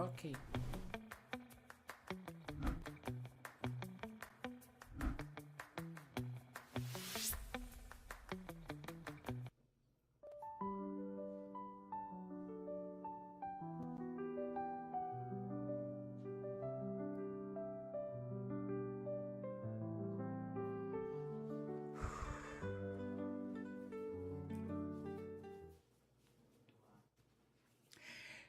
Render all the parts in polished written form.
Ok.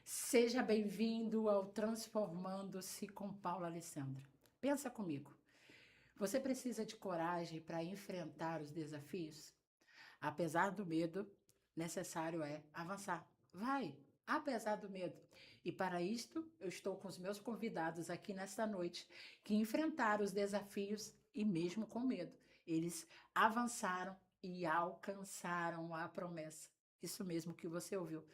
Seja bem-vindo ao Transformando-se com Paula Alessandra. Pensa comigo. Você precisa de coragem para enfrentar os desafios? Apesar do medo, necessário é avançar. Vai, apesar do medo. E para isto, eu estou com os meus convidados aqui nesta noite que enfrentaram os desafios e mesmo com medo, eles avançaram e alcançaram a promessa. Isso mesmo que você ouviu.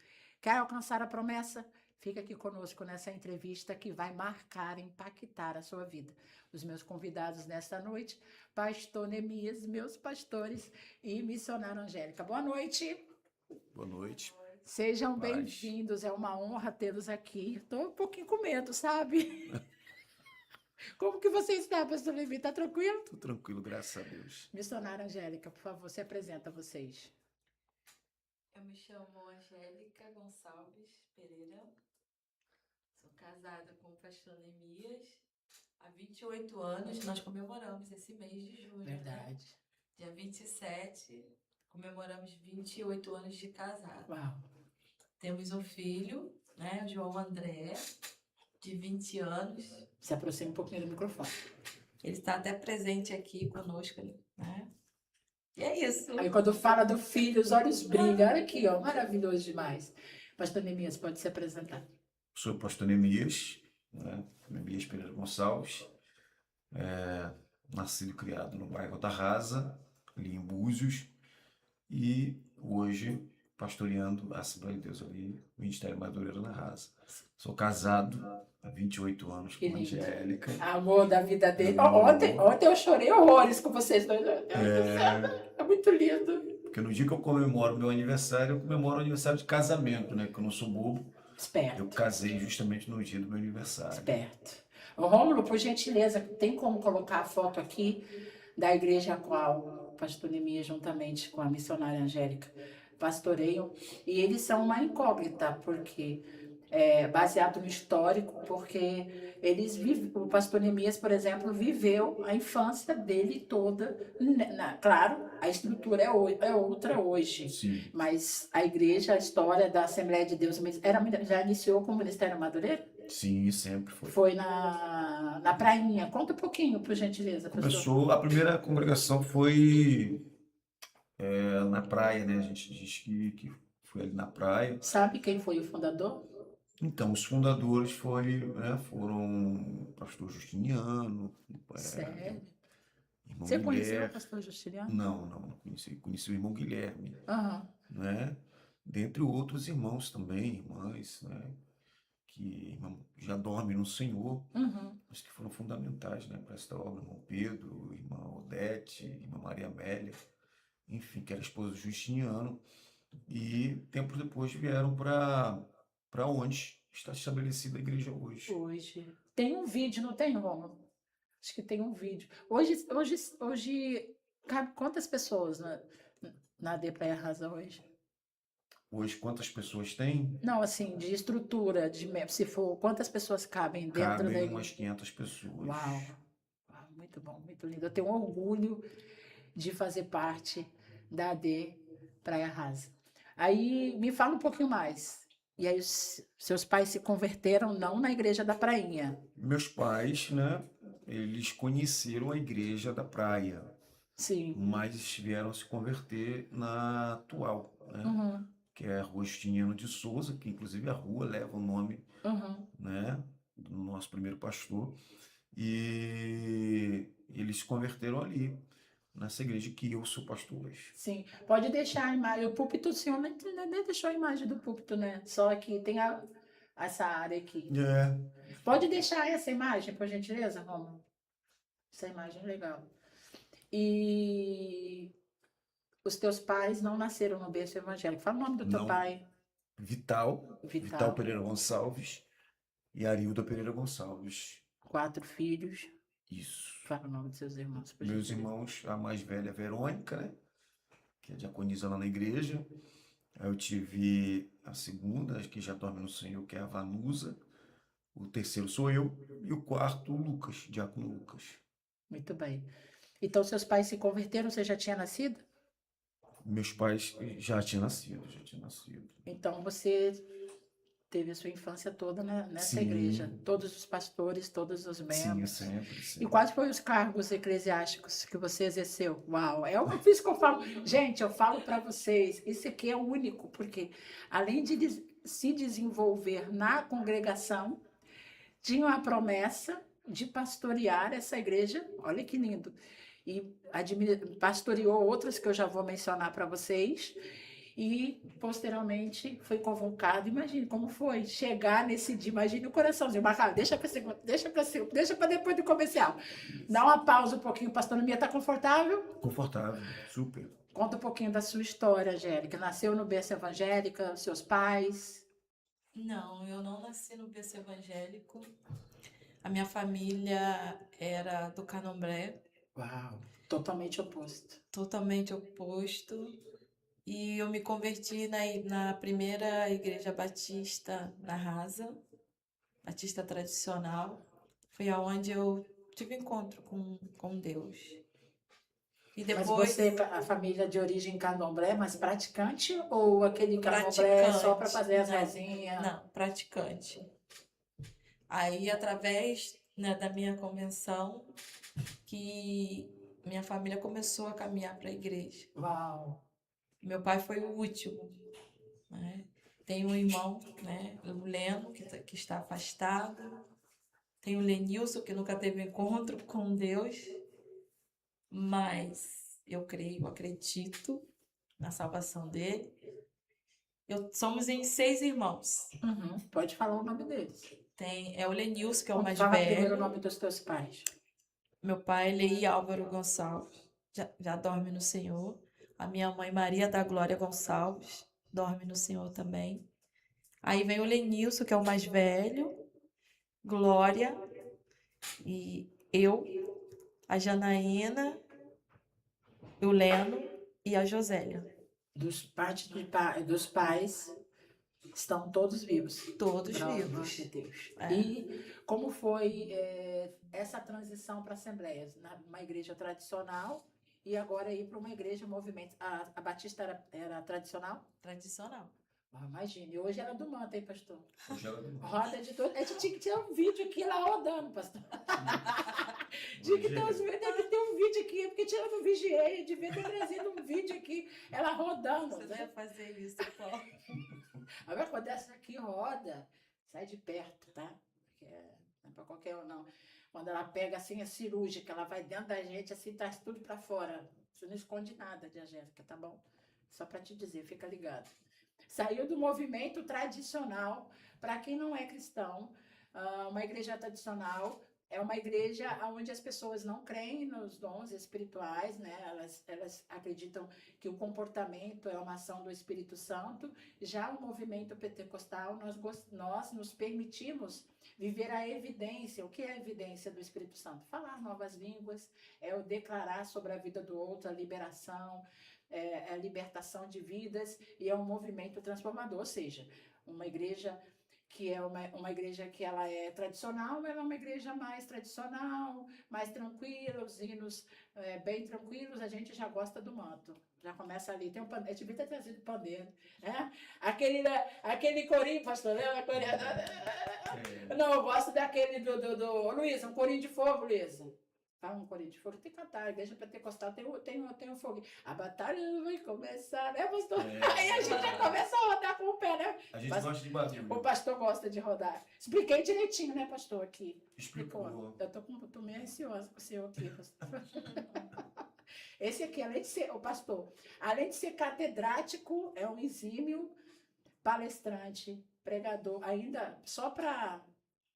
Quer alcançar a promessa? Fica aqui conosco nessa entrevista que vai marcar, impactar a sua vida. Os meus convidados nesta noite, Pastor Neemias, meus pastores e missionária Angélica. Boa noite. Boa noite. Sejam Paz. bem-vindos, é uma honra tê-los aqui. Estou um pouquinho com medo, sabe? Como que você está, Pastor Levi? Está tranquilo? Tô tranquilo, graças a Deus. Missionária Angélica, por favor, se apresenta a vocês. Eu me chamo Angélica Gonçalves Pereira, sou casada com o pastor Neemias há 28 anos. Nós comemoramos esse mês de junho, né? Verdade. Dia 27, comemoramos 28 anos de casado. Uau. Temos um filho, né, o João André, de 20 anos. Se aproxime um pouquinho do microfone. Ele está até presente aqui conosco, né? E é isso. Aí quando fala do filho, os olhos brilham. Olha aqui, ó, maravilhoso demais. Pastor Neemias, pode se apresentar. Sou o pastor Neemias, né? Neemias Pereira Gonçalves, nascido e criado no bairro da Rasa, ali em Búzios, e hoje pastoreando a Assembleia de Deus ali, o Ministério Madureira na Rasa. Sou casado há 28 anos com Que a lindo. Angélica. Amor da vida dele. Amor. Ontem eu chorei horrores com vocês dois. Meu Deus do céu, é muito lindo. Porque no dia que eu comemoro meu aniversário, eu comemoro o aniversário de casamento, né? Que eu não sou bobo. Eu Esperto, casei justamente no dia do meu aniversário. esperto. Ô, Rômulo, por gentileza, tem como colocar a foto aqui da igreja a qual o pastor Neemias, juntamente com a missionária Angélica, pastoreiam. E eles são uma incógnita, porque baseado no histórico, porque o pastor Neemias, por exemplo, viveu a infância dele toda. Claro, a estrutura é outra hoje. Sim. Mas a igreja, a história da Assembleia de Deus já iniciou com o Ministério Madureira? Sim, sempre foi. Foi na Prainha. Conta um pouquinho, por gentileza, pastor. A primeira congregação foi na praia, né? A gente diz que foi ali na praia. Sabe quem foi o fundador? Então, os fundadores foram o pastor Justiniano, Sério? irmão Você conheceu o Guilherme. pastor Justiniano? Não conheci. Conheci o irmão Guilherme, Aham. né? Dentre outros irmãos também, irmãs, né? Que já dormem no Senhor, Uhum. mas que foram fundamentais, né, para esta obra. Irmão Pedro, irmã Odete, irmã Maria Amélia, enfim, que era esposa do Justiniano, e tempos depois vieram para onde está estabelecida a igreja hoje. Hoje. Tem um vídeo, não tem, Rômulo? Acho que tem um vídeo. Hoje cabe quantas pessoas na AD Praia Rasa hoje? Hoje, quantas pessoas tem? Não, assim, de estrutura, se for, quantas pessoas cabem dentro da Cabem igreja? umas 500 pessoas. Uau, uau, muito bom, muito lindo. Eu tenho orgulho de fazer parte da AD Praia Rasa. Aí, me fala um pouquinho mais. E aí, seus pais se converteram não na igreja da Prainha? Meus pais, né, eles conheceram a igreja da praia, Sim. mas vieram se converter na atual, né? Uhum, Que é a Rua Justiniano de Souza, que inclusive a rua leva o nome, uhum. né, do nosso primeiro pastor, e eles se converteram ali, nessa igreja que eu sou pastor hoje. Sim, pode deixar a imagem. O púlpito, o senhor nem deixou a imagem do púlpito, né? Só aqui tem essa área aqui. Pode deixar essa imagem, por gentileza, Romulo? Essa imagem é legal. E os teus pais não nasceram no berço evangélico. Fala o nome do teu Não. pai. Vital Pereira Gonçalves, e Arilda Pereira Gonçalves. 4 filhos. Isso. Fala o nome dos seus irmãos, por Meus gentileza. irmãos, a mais velha é Verônica, né? Que é diaconisa lá na igreja. Aí eu tive a segunda, que já dorme no Senhor, que é a Vanusa. O terceiro sou eu. E o quarto, o Lucas, diácono Lucas. Muito bem. Então, seus pais se converteram, você já tinha nascido? Meus pais já tinham nascido, já tinham nascido. Então, você teve a sua infância toda nessa igreja. Sim, Todos os pastores, todos os sim, membros. sempre, E sempre. quais foram os cargos eclesiásticos que você exerceu? Uau, é isso que eu falo. Gente, eu falo para vocês, isso aqui é o único, porque além de se desenvolver na congregação, tinha a promessa de pastorear essa igreja. Olha que lindo. E pastoreou outras que eu já vou mencionar para vocês. E posteriormente foi convocado. Imagine como foi chegar nesse dia. Imagine o coraçãozinho. Marcado, deixa para depois do comercial. Dá uma pausa um pouquinho, pastor Mia, está confortável? Confortável, super. Conta um pouquinho da sua história, Angélica. Nasceu no berço evangélica, seus pais? Não, eu não nasci no berço evangélico. A minha família era do Candomblé, Uau, totalmente oposto. totalmente oposto. E eu me converti na primeira igreja batista na Rasa, batista tradicional. Foi aonde eu tive encontro com Deus. E Mas depois, você, a família de origem candomblé, mas praticante ou aquele candomblé só para praticante. fazer as Não, rezinhas? não, praticante. Aí, através, né, da minha convenção, que minha família começou a caminhar para a igreja. Uau, Meu pai foi o último, né? Tem um irmão, né, o Leno, que está afastado. Tem o Lenilson, que nunca teve encontro com Deus. Mas eu creio, acredito na salvação dele. Somos em 6 irmãos. uhum, pode falar o nome deles. É o Lenilson, que é o mais Fala primeiro o velho. nome dos teus pais. Meu pai, Lei Álvaro Gonçalves, já dorme no Senhor. A minha mãe, Maria da Glória Gonçalves, dorme no Senhor também. Aí vem o Lenilson, que é o mais velho, Glória, e eu, a Janaína, o Leno e a Josélia. Dos pais estão todos vivos. Todos Glória vivos. de Deus. É. E como foi essa transição para Assembleias? Uma igreja tradicional e agora ir para uma igreja movimento. A Batista era tradicional? Tradicional. Ah, imagine, hoje ela é do manto, hein, pastor? Hoje ela não. Roda de todo. A gente tinha que ter um vídeo aqui lá rodando, pastor. Tinha que ter um vídeo aqui, porque tirando um vigiei, devia ter trazido um vídeo aqui, ela rodando. Você Né? deve fazer isso, Paulo. Agora, quando essa aqui roda, sai de perto, tá? Porque não é pra qualquer um, não. Quando ela pega assim, é cirúrgica, ela vai dentro da gente, assim, traz tudo pra fora. Você não esconde nada de Angélica, tá bom? Só pra te dizer, fica ligado. Saiu do movimento tradicional, para quem não é cristão, uma igreja tradicional é uma igreja onde as pessoas não creem nos dons espirituais, né? Elas acreditam que o comportamento é uma ação do Espírito Santo. Já o movimento pentecostal, nós nos permitimos viver a evidência. O que é a evidência do Espírito Santo? Falar novas línguas, é o declarar sobre a vida do outro, a liberação, a libertação de vidas, e é um movimento transformador, ou seja, uma igreja que é uma igreja que ela é tradicional, ela é uma igreja mais tradicional, mais tranquila, os hinos bem tranquilos, a gente já gosta do manto. Já começa ali, tem um pandeiro, eu devia ter trazido pandeiro, né? Aquele corinho, pastor, lembra? Não, eu gosto daquele do Luísa, um corinho de fogo, Luísa. Tá, um corinho de fogo, tem que cantar, a igreja pentecostal tem um fogo. A batalha vai começar, né, pastor? Aí a gente já começa a rodar com o pé, né? A gente gosta de barulho. O pastor gosta de rodar. Expliquei direitinho, né, pastor, aqui. Explicou. Eu tô meio ansiosa com o senhor aqui, pastor. Esse aqui, além de ser, o pastor, além de ser catedrático, é um exímio palestrante, pregador, ainda só para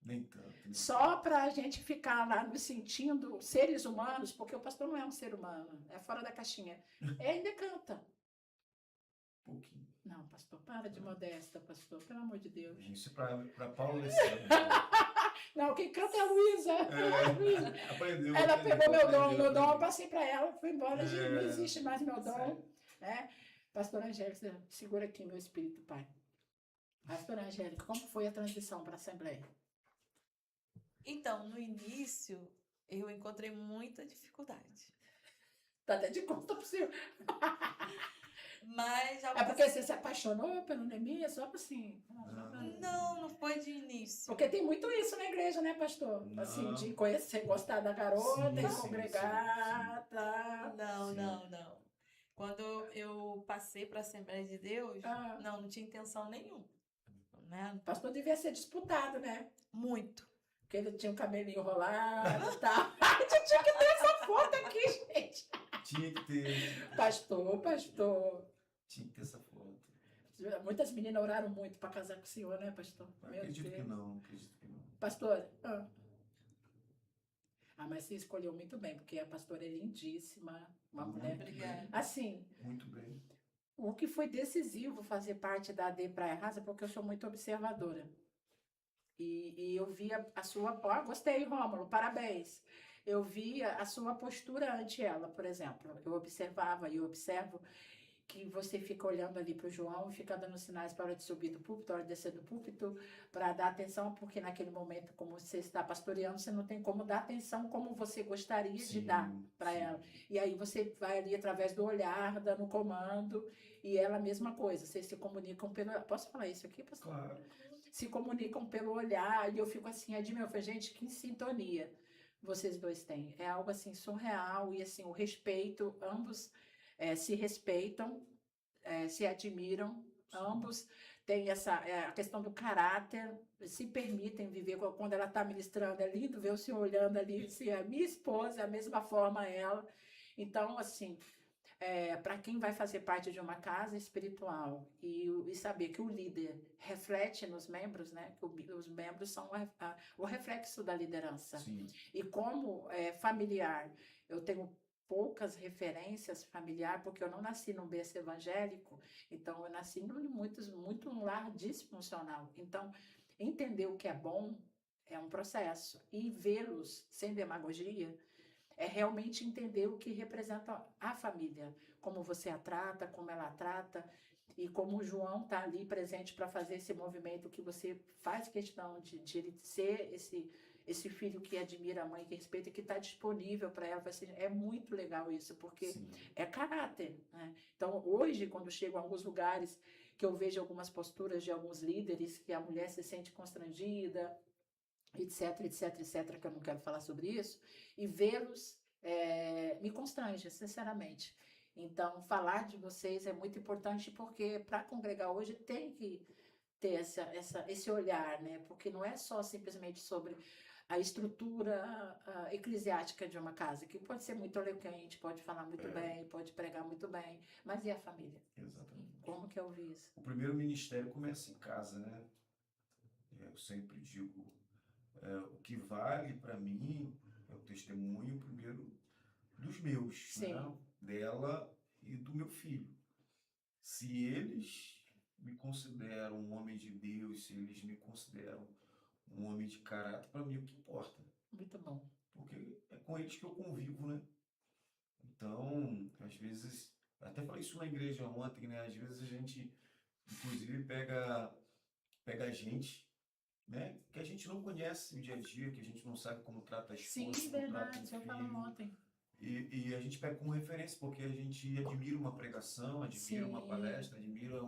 Nem tanto. só para a gente ficar lá nos sentindo seres humanos, porque o pastor não é um ser humano, é fora da caixinha. Ele ainda canta. pouquinho. Não, pastor, para de modesta, pastor, pelo amor de Deus. Isso para Paula Alessandra. Não, quem canta é a Luísa. A Luísa. Aprendeu, Ela pegou meu dom, aprendeu. meu dom eu passei para ela, foi embora, gente, não É, existe mais meu dom. certo. Né? Pastora Angélica, segura aqui meu espírito, pai. Pastora Angélica, como foi a transição para a Assembleia? Então, no início, eu encontrei muita dificuldade. Tá até de conta pro senhor. Mas É porque você se apaixonou pelo Neemias, só para assim. não foi de início. Porque tem muito isso na igreja, né, pastor? Assim, Não. de conhecer, gostar da garota Sim, e sim, congregar, tá? Não, Sim. não. Quando eu passei para a Assembleia de Deus, Ah. não tinha intenção nenhuma. Né? O pastor devia ser disputado, né? Muito. Porque ele tinha o cabelinho enrolado e tal. A gente tinha que ter essa foto aqui, gente. Tinha que ter. Pastor. Tinha que ter essa foto. Muitas meninas oraram muito para casar com o senhor, né, pastor? Meu Acredito Deus. que não, acredito que não. Pastora? Mas você escolheu muito bem, porque a pastora é lindíssima, uma mulher. Obrigada. Assim, Muito bem. o que foi decisivo fazer parte da AD Praia Rasa, porque eu sou muito observadora. E eu via a sua. Gostei, Rômulo, parabéns. Eu via a sua postura ante ela, por exemplo. Eu observava e eu observo que você fica olhando ali para o João e fica dando sinais para hora de subir do púlpito, hora de descer do púlpito, para dar atenção, porque naquele momento, como você está pastoreando, você não tem como dar atenção como você gostaria de dar para ela. E aí você vai ali através do olhar, dando comando, e ela a mesma coisa. Vocês se comunicam pelo. Posso falar isso aqui, pastor? Claro. Se comunicam pelo olhar, e eu fico assim, admiro, eu falei, gente, que sintonia vocês dois têm. É algo assim surreal, e assim, o respeito, ambos se respeitam, se admiram, ambos têm a questão do caráter, se permitem viver. Quando ela está ministrando, é lindo ver o senhor olhando ali, assim, a minha esposa, a mesma forma ela. Então, assim, para quem vai fazer parte de uma casa espiritual e saber que o líder reflete nos membros, né? Que os membros são o reflexo da liderança. Sim. E como familiar, eu tenho poucas referências familiar, porque eu não nasci num berço evangélico, então eu nasci muito um lar disfuncional. Então, entender o que é bom é um processo. E vê-los sem demagogia é realmente entender o que representa a família, como você a trata, como ela a trata, e como o João está ali presente para fazer esse movimento que você faz questão de ele ser esse filho que admira a mãe, que respeita, que está disponível para ela. É muito legal isso, porque Sim. é caráter. Né? Então, hoje, quando chego a alguns lugares que eu vejo algumas posturas de alguns líderes, que a mulher se sente constrangida, etc, que eu não quero falar sobre isso, e vê-los me constrange, sinceramente. Então, falar de vocês é muito importante, porque para congregar hoje tem que ter esse olhar, né? Porque não é só simplesmente sobre a estrutura eclesiástica de uma casa, que pode ser muito eloquente, pode falar muito bem, pode pregar muito bem, mas e a família? Exatamente. Como que eu vi isso? O primeiro ministério começa em casa, né? Eu sempre digo, o que vale para mim é o testemunho primeiro dos meus, Sim. né? Dela e do meu filho. Se eles me consideram um homem de Deus, se eles me consideram um homem de caráter, para mim o que importa. Muito bom. Porque é com eles que eu convivo, né? Então, às vezes, até falei isso na igreja ontem, né? Às vezes a gente, inclusive, pega gente, né? Que a gente não conhece o dia a dia, que a gente não sabe como trata a esposa, Sim, como trata verdade, o você falou filho. ontem. E a gente pega como referência, porque a gente admira uma pregação, admira uma Sim. palestra, admira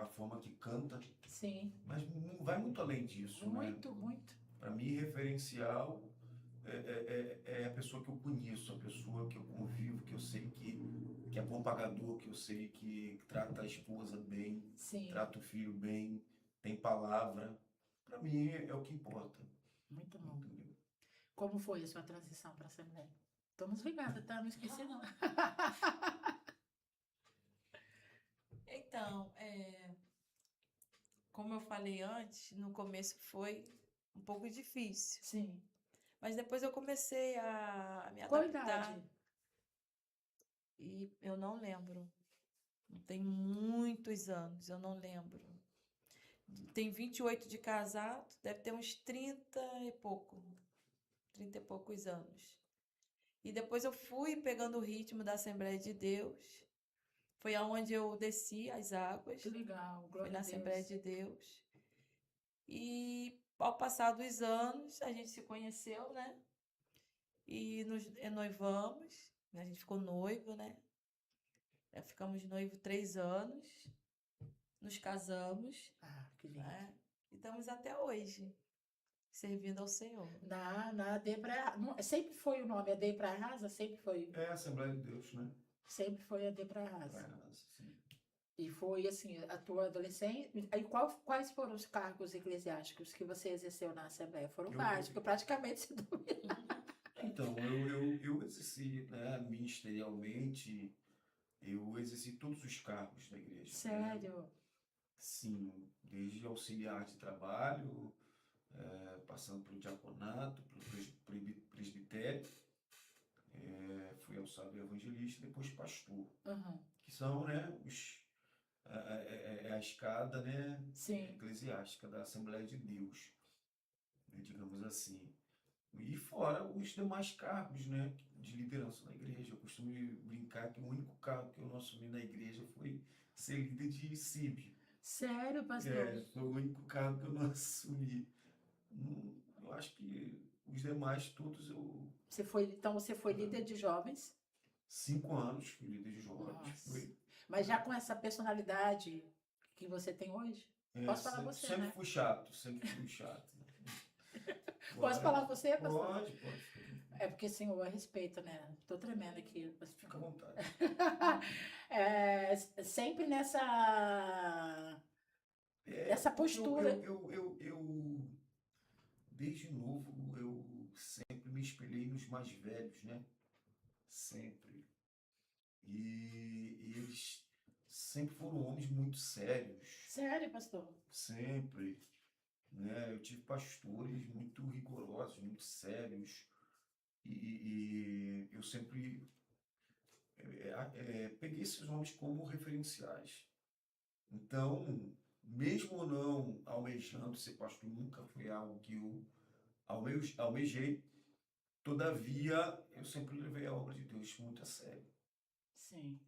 a forma que canta, Sim. mas não vai muito além disso, né? Muito. Para mim, referencial é a pessoa que eu conheço, a pessoa que eu convivo, que eu sei que é bom pagador, que eu sei que trata a esposa bem, Sim. trata o filho bem, tem palavra. Para mim, é o que importa. Muito bom. Entendeu? Como foi a sua transição para a Assembleia? Estamos ligados, tá? Não esqueci, não. Então, como eu falei antes, no começo foi um pouco difícil. Sim. Mas depois eu comecei a me Qual adaptar. idade? E eu não lembro. Tem muitos anos, eu não lembro. Tem 28 de casado, deve ter uns 30 e poucos anos. E depois eu fui pegando o ritmo da Assembleia de Deus. Foi aonde eu desci as águas. Que legal, Foi glória na a Assembleia Deus. de Deus. E ao passar dos anos, a gente se conheceu, né? E nos noivamos. A gente ficou noivo, né? Ficamos noivo 3 anos. Nos casamos, Ah, que lindo. né? E estamos até hoje, servindo ao Senhor. Na Debra, sempre foi o nome, a Debra Rasa, sempre foi. É a Assembleia de Deus, né? Sempre foi a Debra Pra Rasa. ela, sim. E foi assim, a tua adolescência. Aí quais foram os cargos eclesiásticos que você exerceu na Assembleia? Foram Eu- vários, porque praticamente se dominou. Então, eu exerci, né, ministerialmente, eu exerci todos os cargos da igreja, né? Sério? Sim, desde auxiliar de trabalho, passando pelo diaconato, pelo presbitério, fui alçado evangelista, depois pastor, Uhum. que são, né, a escada, né, Sim. eclesiástica da Assembleia de Deus, né, digamos assim. E fora os demais cargos, né, de liderança na igreja. Eu costumo brincar que o único cargo que eu não assumi na igreja foi ser líder de CIB. Sério, pastor? Foi o único cargo que eu não assumi. Eu acho que os demais todos Então você foi líder de jovens? 5 anos fui líder de jovens. Nossa. Mas já com essa personalidade que você tem hoje? Posso falar você, sempre né? fui chato, sempre fui chato. Posso falar você, pastor? Pode. É porque, senhor, a respeito, né? Tô tremendo aqui. Fica à vontade. Sempre nessa Porque postura. desde novo, eu sempre me espelhei nos mais velhos, né? Sempre. E eles sempre foram homens muito sérios, Sério, pastor? sempre, né? Eu tive pastores muito rigorosos, muito sérios, e eu sempre peguei esses homens como referenciais. Então, mesmo não almejando ser pastor, nunca foi algo que eu almejei. Todavia, eu sempre levei a obra de Deus muito a sério. Sim.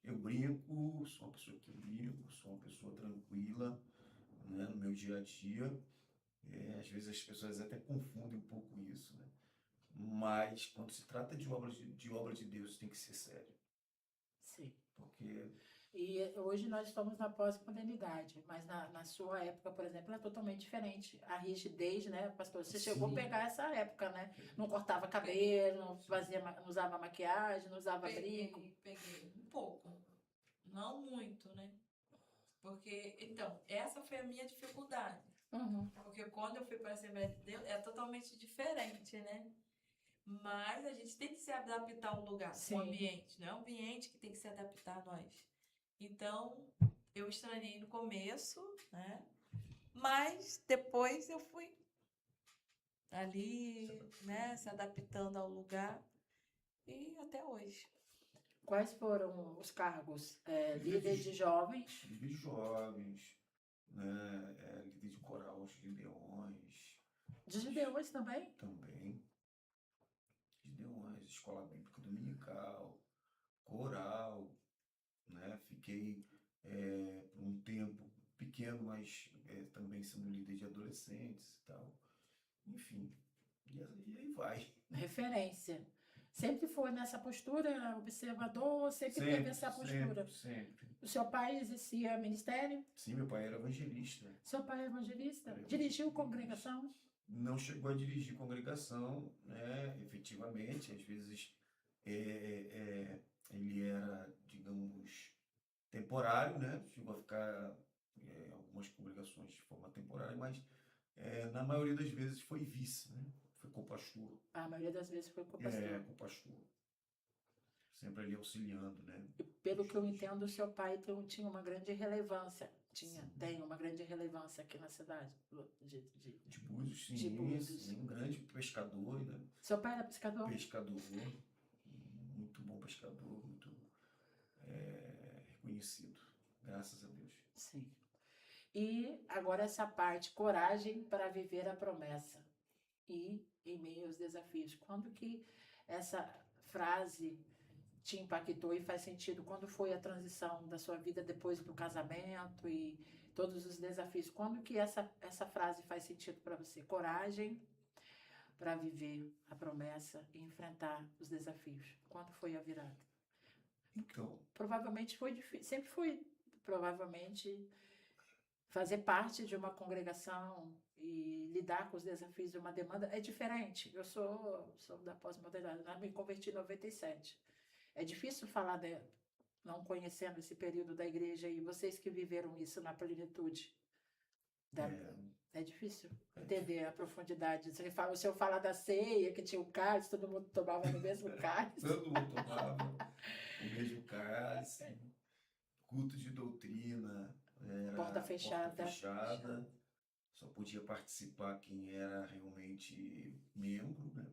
Eu brinco, sou uma pessoa que brinco, sou uma pessoa tranquila, né, no meu dia a dia. Às vezes as pessoas até confundem um pouco isso, né? Mas quando se trata de obra de Deus, tem que ser sério. Sim. Porque E hoje nós estamos na pós-modernidade, mas na sua época, por exemplo, era totalmente diferente. A rigidez, né, pastor? Você chegou a sim, pegar essa época, né? Não cortava cabelo, não usava maquiagem, não usava brinco. Peguei um pouco, não muito, né? Porque, então, essa foi a minha dificuldade. Uhum. Porque quando eu fui para a Assembleia de Deus, é totalmente diferente, né? Mas a gente tem que se adaptar ao lugar, Sim. ao ambiente, não é o ambiente que tem que se adaptar a nós. Então, eu estranhei no começo, né? Mas depois eu fui ali, né, se adaptando ao lugar e até hoje. Quais foram os cargos? Líder de jovens, líder de jovens, né, líder de coral de Gideões, de Gideões também? também, Gideões, escola bíblica dominical, coral, né? Fiquei por um tempo pequeno, mas também sendo líder de adolescentes e tal. Enfim, e aí vai. Referência. Sempre foi nessa postura, observador, sempre teve essa postura. Sempre. O seu pai exercia ministério? Sim, meu pai era evangelista. Seu pai é evangelista? Era Dirigiu evangelista. congregação? Não chegou a dirigir congregação, né? Efetivamente, às vezes ele era, digamos, temporário, né? Chegou a ficar em algumas congregações de forma temporária, mas na maioria das vezes foi vice, né? Foi co-pastor. A maioria das vezes foi com o pastor. Co-pastor. Sempre ali auxiliando, né? E pelo que eu entendo, o seu pai tinha uma grande relevância. Sim. Tem uma grande relevância aqui na cidade De Búzios, sim, de Búzios. sim, um grande pescador, né? Seu pai era pescador? Pescador, muito bom pescador, muito conhecido, graças a Deus. Sim. E agora essa parte, coragem para viver a promessa e em meio aos desafios. Quando que essa frase te impactou e faz sentido? Quando foi a transição da sua vida depois do casamento e todos os desafios? Quando que essa frase faz sentido para você? Coragem para viver a promessa e enfrentar os desafios. Quando foi a virada? Então, Provavelmente foi difícil, sempre foi, provavelmente, fazer parte de uma congregação e lidar com os desafios de uma demanda é diferente. Eu sou da pós-modernidade, né? Me converti em 97. É difícil falar não conhecendo esse período da igreja e vocês que viveram isso na plenitude. É difícil entender a profundidade. O senhor fala da ceia, que tinha o cálice, todo mundo tomava no mesmo cálice. todo mundo tomava o mesmo cálice, culto de doutrina, era Porta fechada. Só podia participar quem era realmente membro, né?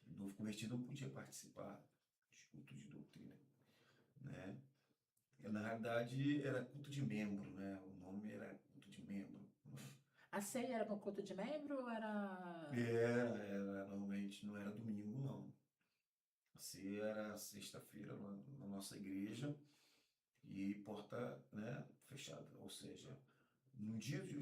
O novo convertido não podia participar de culto de doutrina, né? Na realidade, era culto de membro, né? O nome era culto de membro. A ceia era no culto de membro ou era... Era, normalmente, não era domingo, não. A ceia era sexta-feira na nossa igreja e porta, né, fechada. Ou seja, no dia de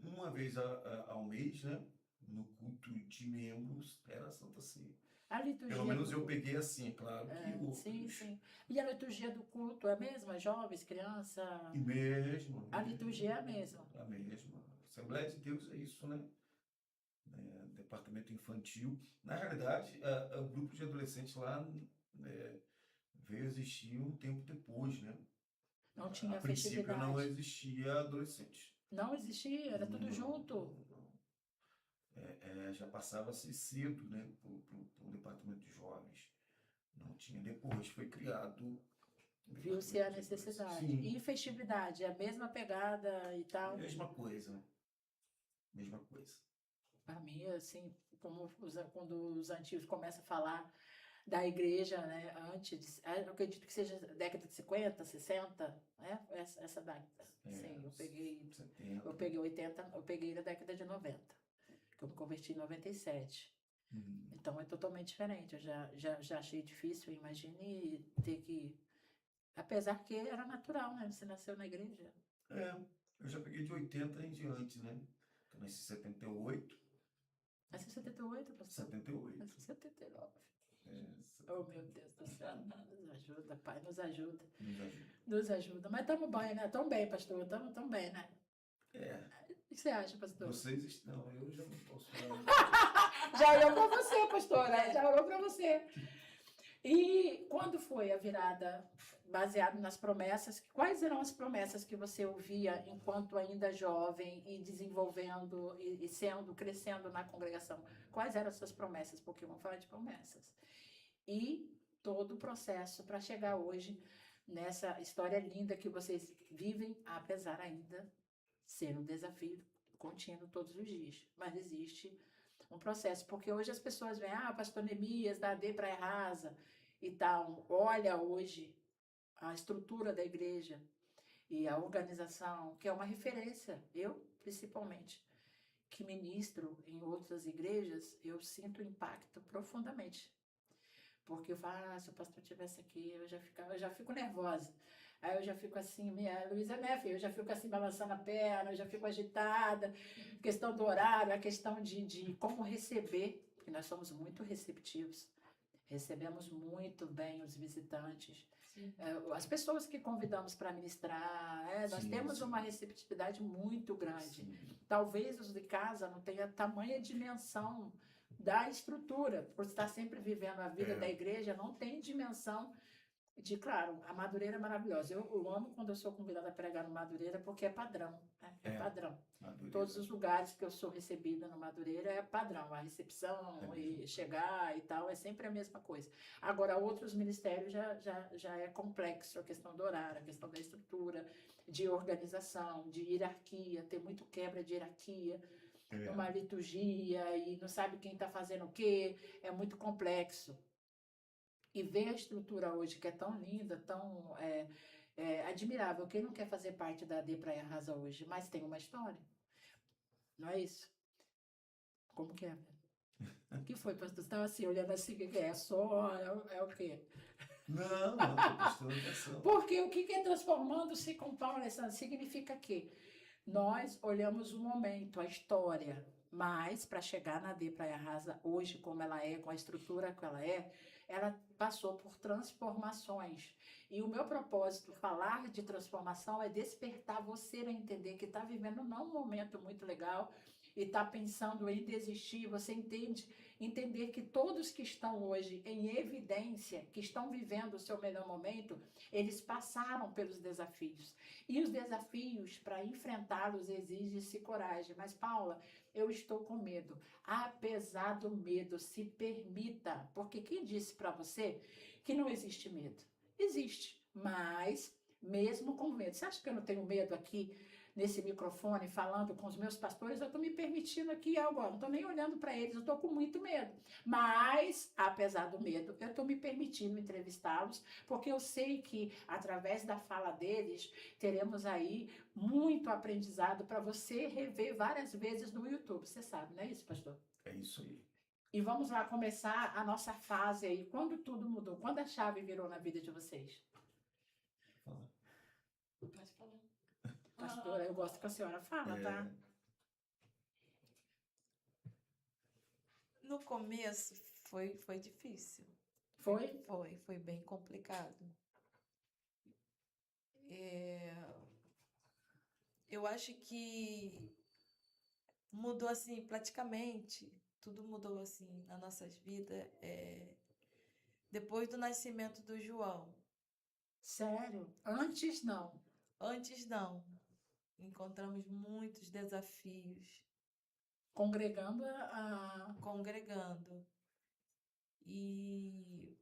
uma vez ao mês, né, no culto de membros, era a Santa Ceia. A liturgia Pelo menos eu peguei assim, claro que outros. Sim. E a liturgia do culto é a mesma? Jovens, criança? Mesmo. A liturgia é a mesma. A mesma. Assembleia de Deus é isso, né? Departamento infantil. Na realidade, o grupo de adolescentes lá veio existir um tempo depois, né? Não tinha A princípio festividade. não existia adolescente. Não existia, era tudo junto. Não. Já passava-se cedo, né, pro departamento de jovens. Não tinha. Depois foi criado. Viu-se a necessidade. Sim. E festividade, a mesma pegada e tal. Mesma coisa. Mesma coisa. Para mim, assim, quando os antigos começam a falar da igreja, né, antes, eu acredito que seja década de 50, 60, né, essa década. Sim, eu peguei 70. Eu peguei 80, eu peguei na década de 90, que eu me converti em 97. Então é totalmente diferente. Eu já achei difícil, imagine ter que... Apesar que era natural, né? Você nasceu na igreja. Eu já peguei de 80 em diante, né? Eu nasci em 78. Nasceu em 78, pastor? 78. Nasceu em 79. Oh, meu Deus do céu. Nos ajuda, Pai, nos ajuda. Nos ajuda. Mas estamos bem, né? Tão bem, pastor. Estamos tão bem, né? O que você acha, pastor? Vocês estão, eu já não posso falar. Já orou para você, pastor, né? Já orou para você. E quando foi a virada baseada nas promessas? Quais eram as promessas que você ouvia enquanto ainda jovem e desenvolvendo e crescendo na congregação? Quais eram as suas promessas? Porque vamos falar de promessas. E todo o processo para chegar hoje nessa história linda que vocês vivem, apesar ainda ser um desafio contínuo todos os dias. Mas existe um processo, porque hoje as pessoas veem, pastor Neemias, da AD Praia Rasa e tal. Olha hoje a estrutura da igreja e a organização, que é uma referência. Eu, principalmente, que ministro em outras igrejas, eu sinto impacto profundamente. Porque eu falo, se o pastor estivesse aqui, eu já fico nervosa. Aí eu já fico assim, Luísa, minha filha, eu já fico assim balançando a perna, eu já fico agitada. Questão do horário, a questão de como receber, porque nós somos muito receptivos. Recebemos muito bem os visitantes. As pessoas que convidamos para ministrar, nós temos uma receptividade muito grande. Talvez os de casa não tenham tamanha dimensão da estrutura, por estar sempre vivendo a vida da igreja, não tem dimensão de, claro, a Madureira é maravilhosa. Eu amo quando eu sou convidada a pregar no Madureira, porque é padrão, né? É padrão. Madureira. Todos os lugares que eu sou recebida no Madureira é padrão, a recepção e chegar e tal, é sempre a mesma coisa. Agora, outros ministérios já é complexo, a questão do horário, a questão da estrutura, de organização, de hierarquia, tem muito quebra de hierarquia, numa liturgia, e não sabe quem está fazendo o quê, é muito complexo. e ver a estrutura hoje, que é tão linda, tão admirável. Quem não quer fazer parte da AD Praia Rasa hoje? Mas tem uma história, não é isso? Como que é? O que foi, pastor? Você estava assim, olhando assim, o que que é? Só é o quê? Não, não, tô prestando atenção. Porque o que que é transformando-se com Paulo Alessandro? Significa que nós olhamos o momento, a história, mas para chegar na D Praia Rasa hoje, como ela é, com a estrutura que ela passou por transformações. E o meu propósito, falar de transformação, é despertar você a entender que está vivendo não um momento muito legal e está pensando em desistir. Você entender que todos que estão hoje em evidência, que estão vivendo o seu melhor momento, eles passaram pelos desafios. E os desafios, para enfrentá-los, exigem-se coragem. Mas, Paula, eu estou com medo. Apesar do medo, se permita. Porque quem disse para você que não existe medo? Existe. Mas, mesmo com medo. Você acha que eu não tenho medo aqui nesse microfone, falando com os meus pastores? Eu estou me permitindo aqui algo. Não estou nem olhando para eles, eu estou com muito medo. Mas, apesar do medo, eu estou me permitindo entrevistá-los, porque eu sei que, através da fala deles, teremos aí muito aprendizado para você rever várias vezes no YouTube. Você sabe, não é isso, pastor? É isso aí. E vamos lá começar a nossa fase aí. Quando tudo mudou? Quando a chave virou na vida de vocês? Fala. Pode falar. Pastora, eu gosto que a senhora fala, tá? No começo foi difícil. Foi? Foi bem complicado. Eu acho que mudou assim praticamente, tudo mudou assim nas nossas vidas depois do nascimento do João. Sério? Antes não. Antes não. Encontramos muitos desafios Congregando a. congregando. E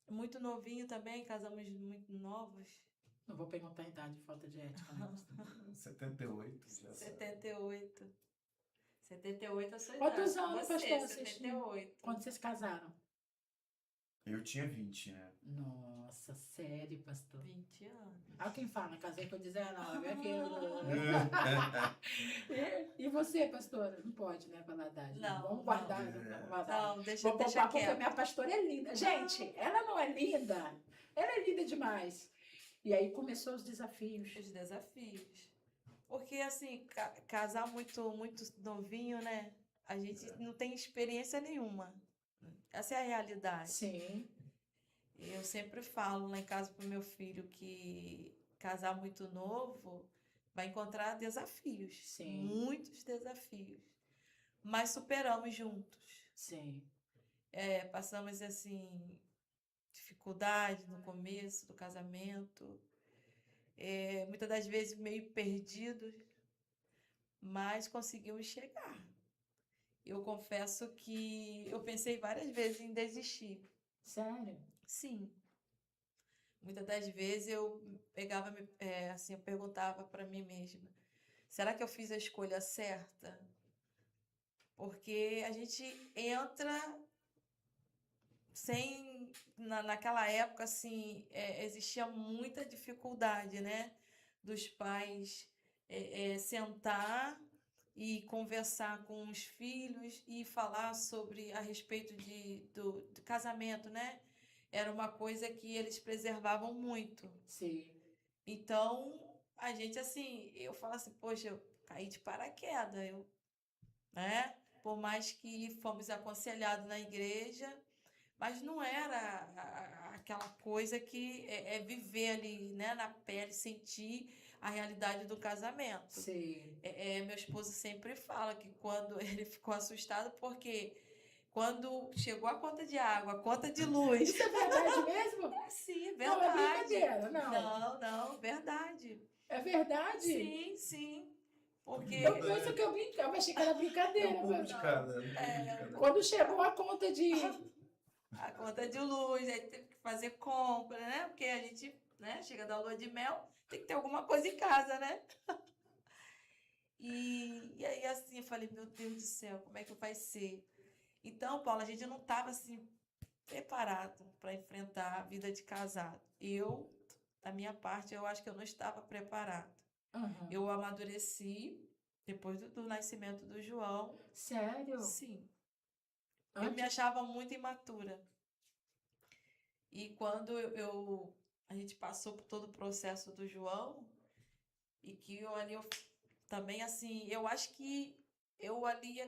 muito novinho também, casamos muito novos. Não vou perguntar a idade, falta de ética, né? 78, já sabe. 78. 78 a sua Quantos idade. anos, Você, pastor, vocês tinham? 78. Quando vocês casaram? Eu tinha 20, né? Nossa, sério, pastor. 20 anos. Olha quem fala, casei com 19, aquilo. E você, pastora? Não pode, né, falar a idade. Não, Vamos guardar, não. vamos guardar. Não, deixa Vou poupar porque quieto. minha pastora é linda. Gente, ela não é linda. Ela é linda demais. E aí começou os desafios. Os desafios. Porque, assim, casar muito novinho, né? A gente não tem experiência nenhuma. Essa é a realidade. Sim, Eu sempre falo lá em casa pro meu filho que casar muito novo vai encontrar desafios. Sim. Muitos desafios. Mas superamos juntos. sim. Passamos, assim, dificuldade no começo do casamento. Muitas das vezes meio perdidos, mas conseguimos chegar. Eu confesso que eu pensei várias vezes em desistir. Sério? Sim. Muitas das vezes eu pegava, assim, eu perguntava para mim mesma, será que eu fiz a escolha certa? Porque a gente entra naquela época, assim, existia muita dificuldade, né? Dos pais sentar e conversar com os filhos e falar a respeito do casamento, né? Era uma coisa que eles preservavam muito. Sim. Então, a gente, assim, eu falo assim, poxa, eu caí de paraquedas, né? Por mais que fomos aconselhados na igreja, mas não era aquela coisa que é viver ali, né, na pele, sentir a realidade do casamento. Sim. Meu esposo sempre fala que quando ele ficou assustado, porque quando chegou a conta de água, a conta de luz. Isso é verdade mesmo? Sim, Não, é verdade. brincadeira, não. Não, verdade. É verdade? Sim, sim. Porque Eu penso que eu brincava, eu achei que era brincadeira. Um pouco mas- de cada, um pouco de cada. Quando chegou a conta de. a conta de luz, aí teve que fazer compra, né? Porque a gente, né, chega da lua de mel, tem que ter alguma coisa em casa, né? E aí, assim, eu falei, meu Deus do céu, como é que vai ser? Então, Paula, a gente não estava, assim, preparado para enfrentar a vida de casado. Eu, da minha parte, eu acho que eu não estava preparado. Aham. Eu amadureci depois do nascimento do João. Sério? Sim, eu me Antes? achava muito imatura. E quando a gente passou por todo o processo do João, e que eu ali, eu também, assim, eu acho que eu ali,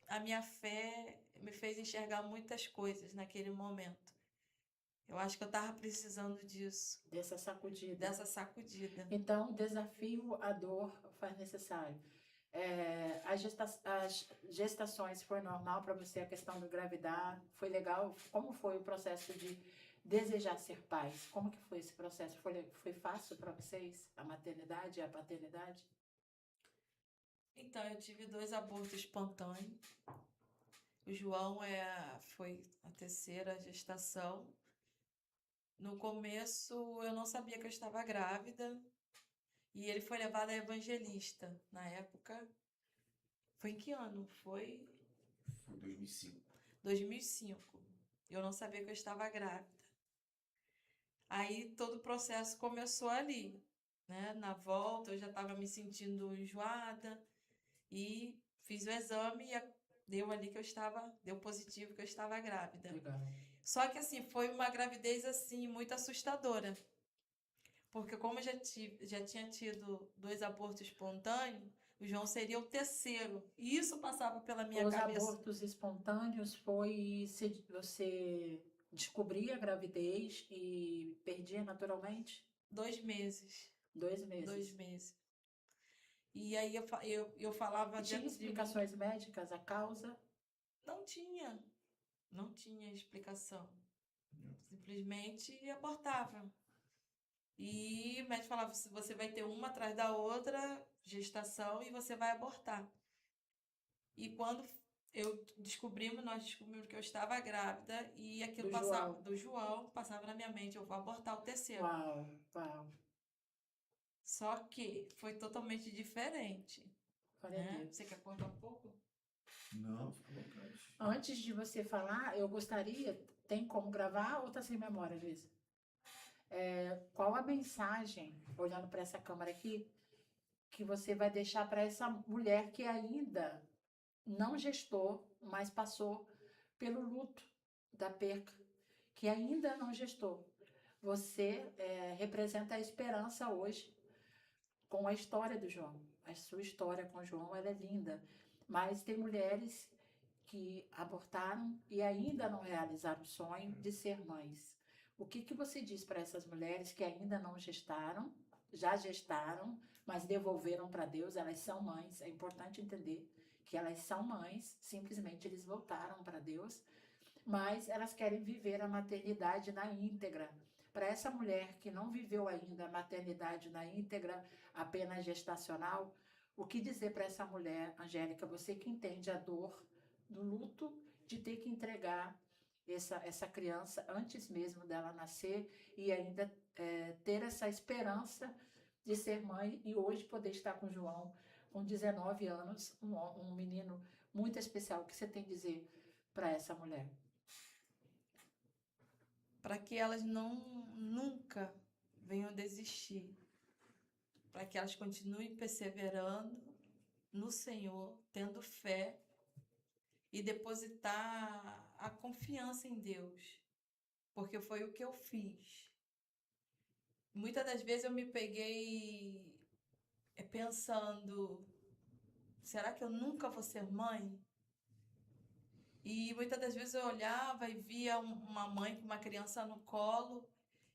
a minha fé me fez enxergar muitas coisas naquele momento. Eu acho que eu estava precisando disso, Dessa sacudida. dessa sacudida. Então, o desafio, a dor faz necessário. As gestações foi normal para você, a questão do engravidar? Foi legal? Como foi o processo de desejar ser pais? Como que foi esse processo? Foi fácil para vocês? A maternidade e a paternidade? Então, eu tive 2 abortos espontâneos. O João foi a terceira gestação. No começo, eu não sabia que eu estava grávida. E ele foi levado a evangelista. Na época, foi em que ano? Foi Foi 2005. 2005. Eu não sabia que eu estava grávida. Aí todo o processo começou ali, né? Na volta, eu já estava me sentindo enjoada e fiz o exame e deu ali que deu positivo que eu estava grávida. Legal. Só que assim, foi uma gravidez assim muito assustadora. Porque como eu já tinha tido 2 abortos espontâneos, o João seria o terceiro. E isso passava pela minha Os cabeça. abortos espontâneos foi você descobria a gravidez e perdia naturalmente? 2 meses. 2 meses. 2 meses. E aí eu falava E tinha dentro de mim. explicações médicas, a causa? Não tinha. Não tinha explicação. Simplesmente abortava. E o médico falava: você vai ter uma atrás da outra gestação e você vai abortar. E quando nós descobrimos que eu estava grávida e aquilo Do passava João. do João, passava na minha mente, eu vou abortar o terceiro. Uau, uau. Só que foi totalmente diferente, Glória a né? Deus. Você quer contar um pouco? Não, fica à vontade. Antes de você falar, eu gostaria, tem como gravar ou tá sem memória, Luísa? Qual a mensagem, olhando para essa câmera aqui, que você vai deixar para essa mulher que ainda não gestou, mas passou pelo luto da perca, que ainda não gestou? Você representa a esperança hoje com a história do João. A sua história com o João, ela é linda. Mas tem mulheres que abortaram e ainda não realizaram o sonho de ser mães. O que que você diz para essas mulheres que ainda não gestaram, já gestaram, mas devolveram para Deus? Elas são mães. É importante entender que elas são mães, simplesmente eles voltaram para Deus, mas elas querem viver a maternidade na íntegra. Para essa mulher que não viveu ainda a maternidade na íntegra, apenas gestacional, o que dizer para essa mulher, Angélica, você que entende a dor do luto de ter que entregar essa criança antes mesmo dela nascer e ainda ter essa esperança de ser mãe e hoje poder estar com o João com 19 anos, um menino muito especial. O que você tem a dizer para essa mulher? Para que elas nunca venham desistir. Para que elas continuem perseverando no Senhor, tendo fé e depositar a confiança em Deus. Porque foi o que eu fiz. Muitas das vezes eu me peguei pensando: será que eu nunca vou ser mãe? E muitas das vezes eu olhava e via uma mãe com uma criança no colo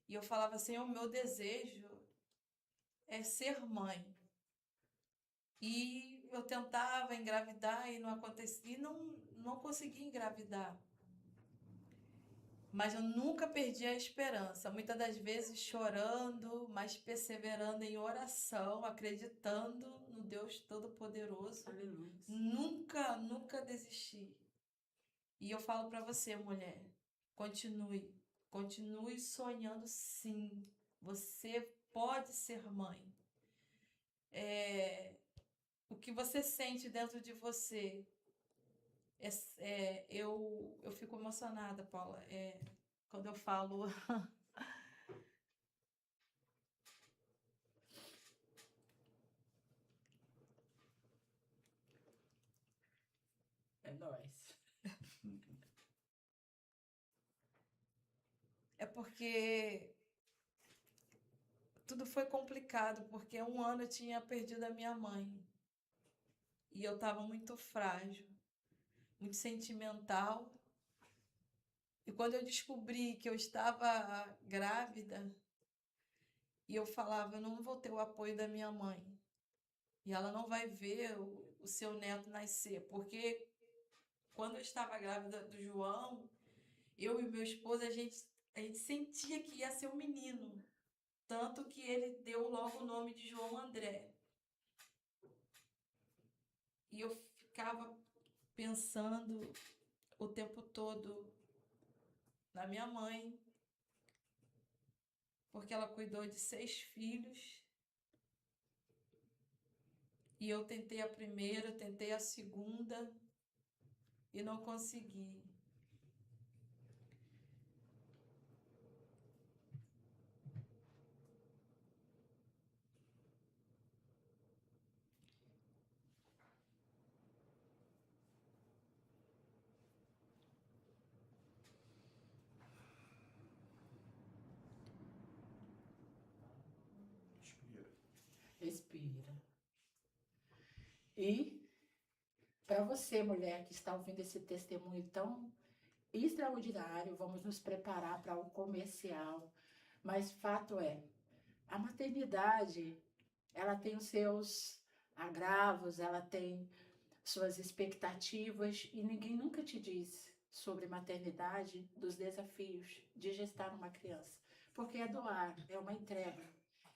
e eu falava assim: o meu desejo é ser mãe. E eu tentava engravidar e não acontecia, e não conseguia engravidar. Mas eu nunca perdi a esperança, muitas das vezes chorando, mas perseverando em oração, acreditando no Deus Todo-Poderoso. Aleluia. Nunca desisti. E eu falo para você, mulher, continue sonhando sim. Você pode ser mãe. O que você sente dentro de você eu fico emocionada, Paula, quando eu falo. É nóis. É porque tudo foi complicado, porque há um ano eu tinha perdido a minha mãe. E eu estava muito frágil, muito sentimental. E quando eu descobri que eu estava grávida, e eu falava, eu não vou ter o apoio da minha mãe. E ela não vai ver o seu neto nascer. Porque quando eu estava grávida do João, eu e meu esposo, a gente sentia que ia ser um menino. Tanto que ele deu logo o nome de João André. E eu ficava pensando o tempo todo na minha mãe, porque ela cuidou de 6 filhos. E eu tentei a primeira, tentei a segunda e não consegui. Respira. Respira. E para você, mulher, que está ouvindo esse testemunho tão extraordinário, vamos nos preparar para o comercial. Mas fato é, a maternidade, ela tem os seus agravos, ela tem suas expectativas e ninguém nunca te diz sobre maternidade, dos desafios de gestar uma criança. Porque é doar, é uma entrega,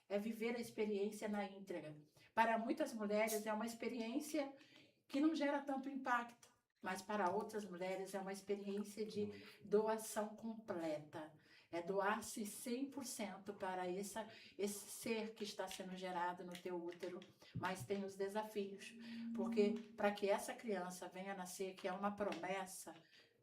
é viver a experiência na íntegra. Para muitas mulheres é uma experiência que não gera tanto impacto, mas para outras mulheres é uma experiência de doação completa. É doar-se 100% para esse ser que está sendo gerado no teu útero, mas tem os desafios, porque para que essa criança venha a nascer, que é uma promessa,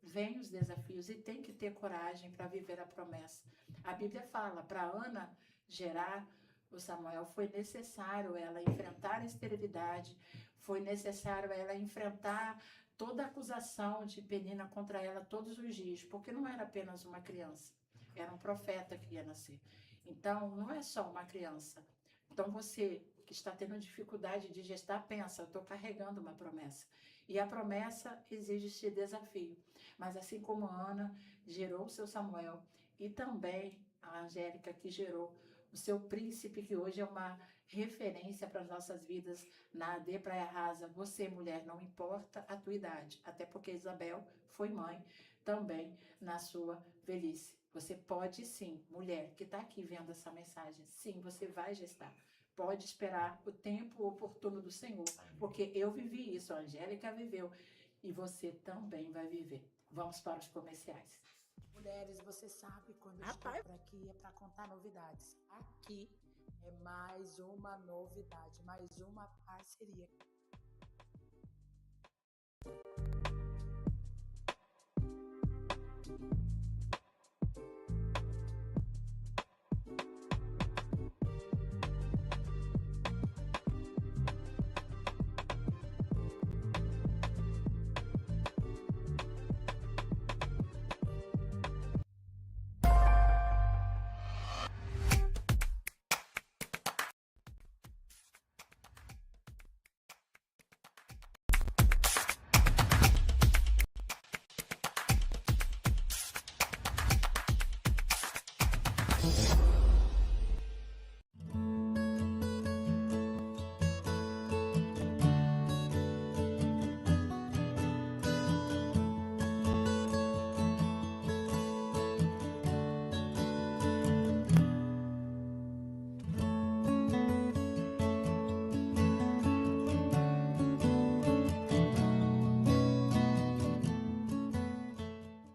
vem os desafios e tem que ter coragem para viver a promessa. A Bíblia fala, para Ana gerar o Samuel, foi necessário ela enfrentar a esterilidade, foi necessário ela enfrentar toda a acusação de Penina contra ela todos os dias, porque não era apenas uma criança, era um profeta que ia nascer. Então, não é só uma criança. Então, você que está tendo dificuldade de gestar, pensa, eu estou carregando uma promessa. E a promessa exige esse desafio. Mas assim como a Ana gerou o seu Samuel, e também a Angélica que gerou o seu príncipe, que hoje é uma referência para as nossas vidas na AD Praia Rasa. Você, mulher, não importa a tua idade, até porque Isabel foi mãe também na sua velhice. Você pode sim, mulher que está aqui vendo essa mensagem, sim, você vai gestar. Pode esperar o tempo oportuno do Senhor, porque eu vivi isso, a Angélica viveu e você também vai viver. Vamos para os comerciais. Mulheres, você sabe, quando eu estou por aqui é para contar novidades. Aqui é mais uma novidade, mais uma parceria.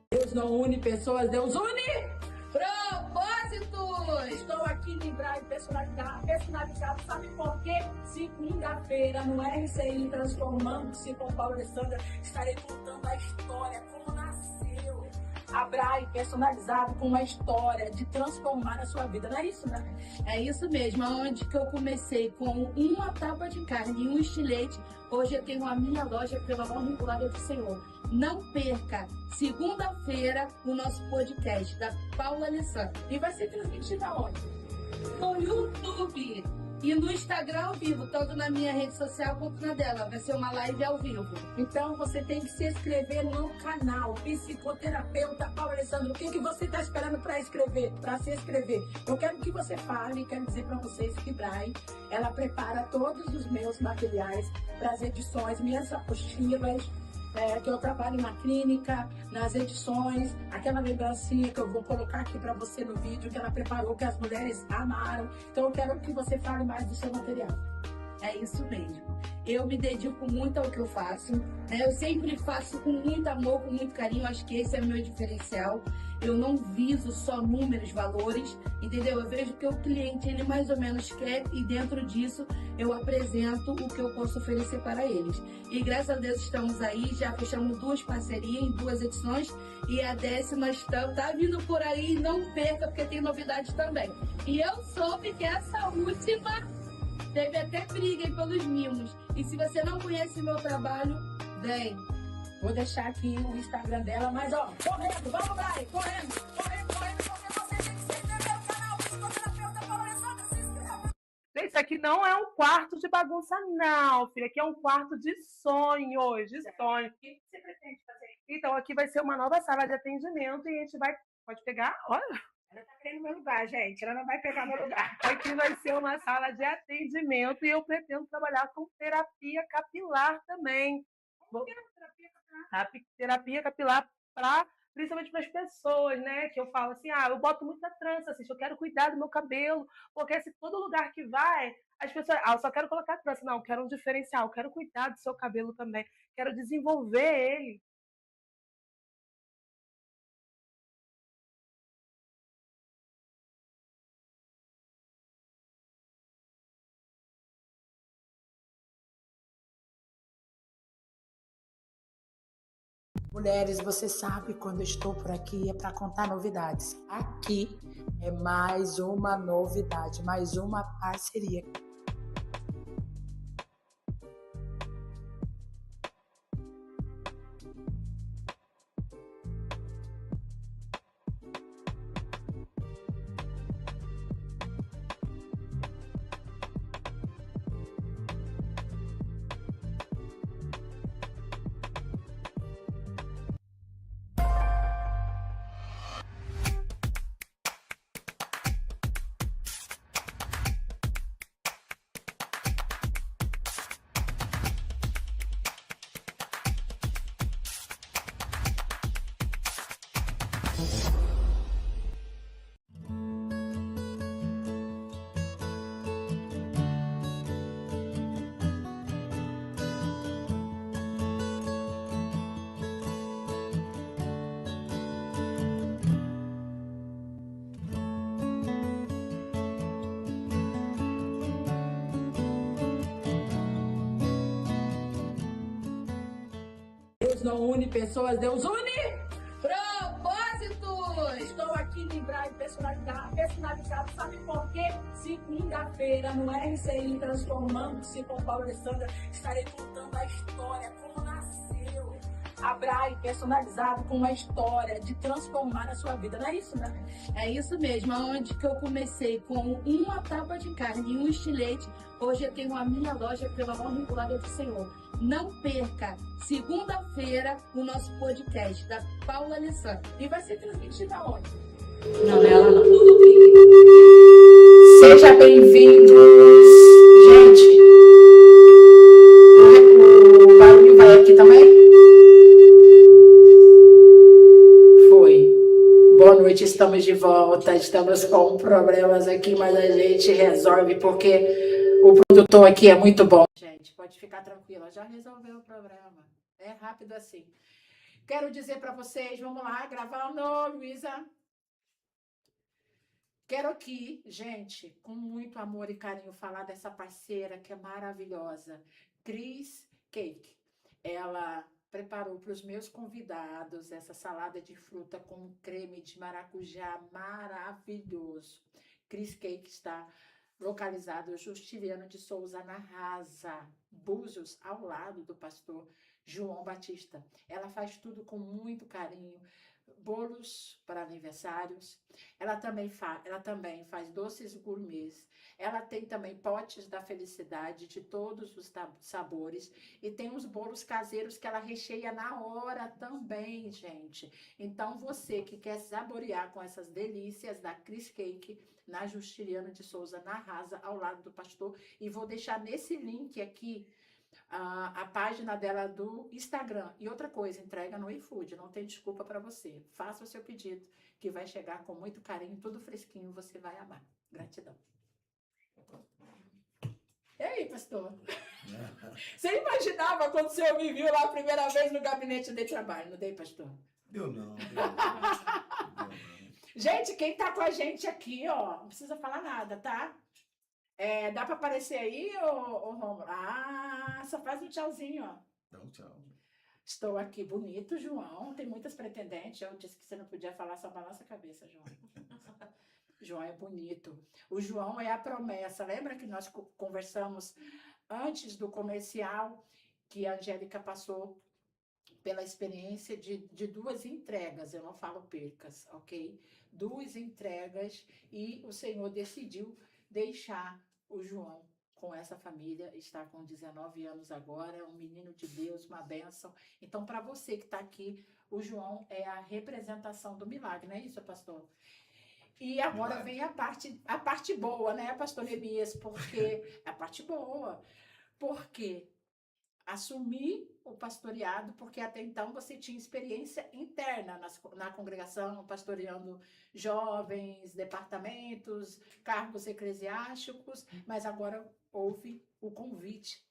Deus não une pessoas, Deus une propósitos. Estou aqui aqui no Drive personalizado, sabe por quê? Segunda-feira, no RCI Transformando-se com Paulo Alessandra, estarei contando a história, como nasceu a Braille personalizado com uma história de transformar a sua vida. Não é isso, né? É isso mesmo, onde que eu comecei com uma tábua de carne e um estilete, hoje eu tenho a minha loja pela honra e glória do Senhor. Não perca, segunda-feira, o nosso podcast da Paula Alessandra. E vai ser transmitido aonde? No YouTube e no Instagram ao vivo, tanto na minha rede social quanto na dela. Vai ser uma live ao vivo. Então você tem que se inscrever no canal Psicoterapeuta Paula Alessandra. O que você está esperando para se inscrever? Eu quero que você fale, quero dizer para vocês que Braille, ela prepara todos os meus materiais para as edições, minhas apostilas, que eu trabalho na clínica, nas edições, aquela lembrancinha que eu vou colocar aqui para você no vídeo, que ela preparou, que as mulheres amaram. Então eu quero que você fale mais do seu material. É isso mesmo. Eu me dedico muito ao que eu faço, né? Eu sempre faço com muito amor, com muito carinho. Acho que esse é o meu diferencial. Eu não viso só números, valores, entendeu? Eu vejo que o cliente, ele mais ou menos quer, e dentro disso eu apresento o que eu posso oferecer para eles. E graças a Deus estamos aí, já fechamos 2 parcerias em 2 edições, e a 10ª tá vindo por aí. Não perca, porque tem novidade também. E eu soube que essa última teve até briga aí pelos mimos. E se você não conhece meu trabalho, vem. Vou deixar aqui o Instagram dela, mas ó, correndo, vamos lá, correndo, porque você tem que se inscrever no canal Psicoterapeuta Paula Alessandra, se inscreva. Isso aqui não é um quarto de bagunça, não, filha. Aqui é um quarto de sonhos, de sonho. O que você pretende fazer? Então, aqui vai ser uma nova sala de atendimento e a gente vai... Pode pegar? Olha. Ela tá querendo meu lugar, gente. Ela não vai pegar meu lugar. Aqui vai ser uma sala de atendimento e eu pretendo trabalhar com terapia capilar também. Terapia capilar principalmente para as pessoas, né? Que eu falo assim, eu boto muita trança, assim, eu quero cuidar do meu cabelo, porque se todo lugar que vai, as pessoas, eu só quero colocar trança, não, eu quero um diferencial, eu quero cuidar do seu cabelo também, quero desenvolver ele. Mulheres, você sabe, quando eu estou por aqui é para contar novidades. Aqui é mais uma novidade, mais uma parceria. Deus não une pessoas, Deus une propósitos. Estou aqui no Drive personalizado, sabe por quê? Segunda-feira, no RCI Transformando-se com Paulo Alessandra, estarei contando a história, como nasceu a Braille personalizado com uma história de transformar a sua vida. Não é isso, né? É isso mesmo, onde que eu comecei com uma tábua de carne e um estilete, hoje eu tenho a minha loja pela honra e glória do Senhor. Não perca, segunda-feira, o nosso podcast da Paula Alessandra. E vai ser transmitido aonde? Não, ela não. Seja bem-vindos. Gente, o barulho vai aqui também? Foi. Boa noite, estamos de volta. Estamos com problemas aqui, mas a gente resolve porque o produtor aqui é muito bom. Gente, pode ficar tranquila, já resolveu o problema. É rápido assim. Quero dizer para vocês, vamos lá, gravando, Luísa. Quero aqui, gente, com muito amor e carinho, falar dessa parceira que é maravilhosa, Cris Cake. Ela preparou para os meus convidados essa salada de fruta com creme de maracujá maravilhoso. Cris Cake está localizado Justiniano de Souza, na Rasa, Búzios, ao lado do pastor João Batista. Ela faz tudo com muito carinho, bolos para aniversários. Ela também faz doces gourmets. Ela tem também potes da felicidade de todos os sabores e tem uns bolos caseiros que ela recheia na hora também, gente. Então você que quer saborear com essas delícias da Cris Cake na Justiniano de Souza, na Rasa, ao lado do pastor, e vou deixar nesse link aqui a página dela do Instagram. E outra coisa, entrega no iFood, não tem desculpa para você. Faça o seu pedido, que vai chegar com muito carinho, tudo fresquinho, você vai amar. Gratidão. E aí, pastor? Você imaginava quando você me viu lá a primeira vez no gabinete de trabalho, não dei, pastor? Deu não. Deu não. Gente, quem tá com a gente aqui, ó, não precisa falar nada, tá? Dá para aparecer aí, ô Romulo? Ah, só faz um tchauzinho, ó. Dá um tchau. Estou aqui bonito, João. Tem muitas pretendentes. Eu disse que você não podia falar, só balança a cabeça, João. João é bonito. O João é a promessa. Lembra que nós conversamos antes do comercial que a Angélica passou pela experiência de 2 entregas, eu não falo percas, ok? 2 entregas e o Senhor decidiu deixar o João com essa família, está com 19 anos agora, é um menino de Deus, uma bênção. Então, para você que está aqui, o João é a representação do milagre, não é isso, pastor? E agora vem a parte boa, né, pastor Neemias? Porque a parte boa, porque assumir o pastoreado, porque até então você tinha experiência interna na congregação, pastoreando jovens, departamentos, cargos eclesiásticos, mas agora houve o convite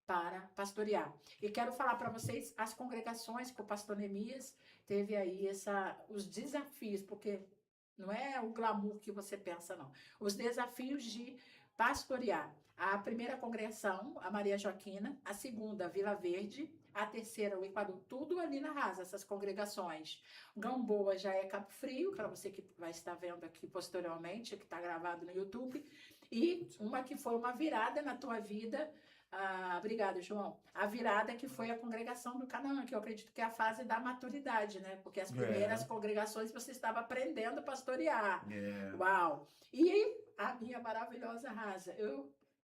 para pastorear. E quero falar para vocês as congregações que o pastor Neemias teve aí os desafios, porque não é o glamour que você pensa, não. Os desafios de pastorear. A primeira congregação, a Maria Joaquina, a segunda, Vila Verde, a terceira, o Equador, tudo ali na Rasa, essas congregações. Gamboa já é Cabo Frio, para você que vai estar vendo aqui posteriormente, que está gravado no YouTube, e uma que foi uma virada na tua vida. Obrigada, João. A virada que foi a congregação do Canaã, que eu acredito que é a fase da maturidade, né? Porque as primeiras congregações você estava aprendendo a pastorear. Uau! E a minha maravilhosa Rasa.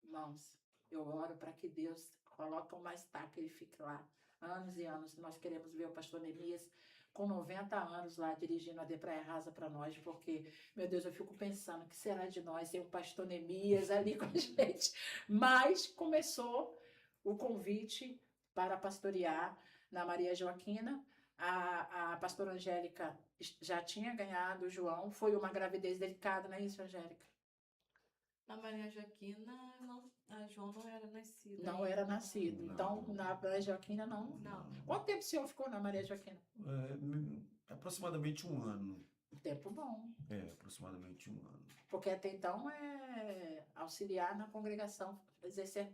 Irmãos, eu oro para que Deus coloque uma estaca e ele fique lá anos e anos. Nós queremos ver o pastor Neemias com 90 anos lá dirigindo a De Praia Rasa para nós, porque, meu Deus, eu fico pensando, o que será de nós sem o pastor Neemias ali com a gente? Mas começou o convite para pastorear na Maria Joaquina. A pastora Angélica já tinha ganhado o João, foi uma gravidez delicada, não é isso, Angélica? Na Maria Joaquina, a João não era nascido. Não era nascido. Não. Então, na Maria Joaquina, não. Não. Quanto tempo o senhor ficou na Maria Joaquina? Aproximadamente 1 ano. Tempo bom. Aproximadamente 1 ano. Porque até então é auxiliar na congregação, exercer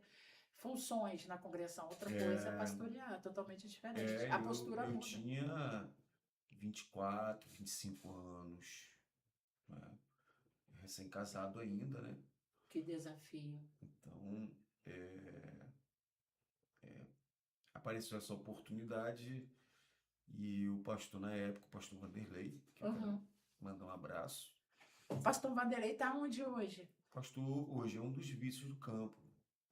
funções na congregação. Outra coisa é pastorear, totalmente diferente. A postura eu muda. tinha 24, 25 anos, né? Recém-casado ainda, né? Que desafio. Então, apareceu essa oportunidade e o pastor, na época, o pastor Vanderlei, que eu quero mandar um abraço. O pastor Vanderlei está onde hoje? O pastor hoje é um dos vícios do campo.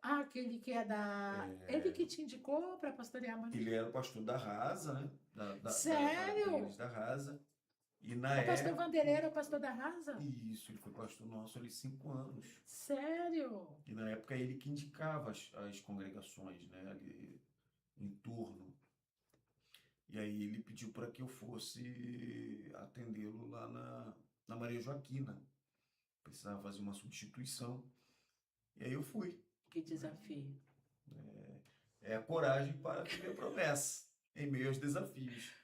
Aquele que é da... Ele que te indicou para pastorear a Ele era o pastor da Rasa, né? Sério? Da Rasa. E na O pastor época... Vanderlei era o pastor da Rasa? Isso, ele foi pastor nosso ali 5 anos. Sério? E na época ele que indicava as congregações, né? Ali em turno. E aí ele pediu para que eu fosse atendê-lo lá na Maria Joaquina. Precisava fazer uma substituição. E aí eu fui. Que desafio. É a coragem para viver a promessa, em meio aos desafios.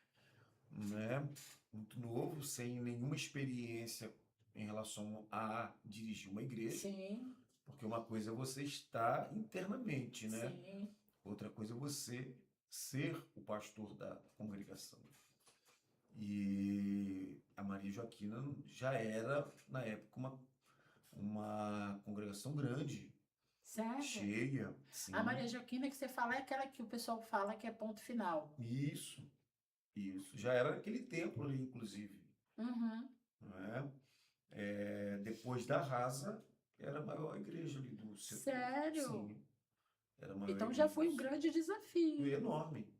Né? Muito novo, novo, sem nenhuma experiência em relação a dirigir uma igreja, Sim, porque uma coisa é você estar internamente, né? sim. Outra coisa é você ser o pastor da congregação. E a Maria Joaquina já era, na época, uma congregação grande, Sério? cheia, A Maria sim. Joaquina que você fala é aquela que o pessoal fala que é ponto final. Isso, isso. Já era aquele templo ali, inclusive, Uhum. não é? Depois da Rasa, era a maior igreja ali do setor. Sério? Sim, era a maior Então já igreja foi do um setor. grande desafio. Enorme,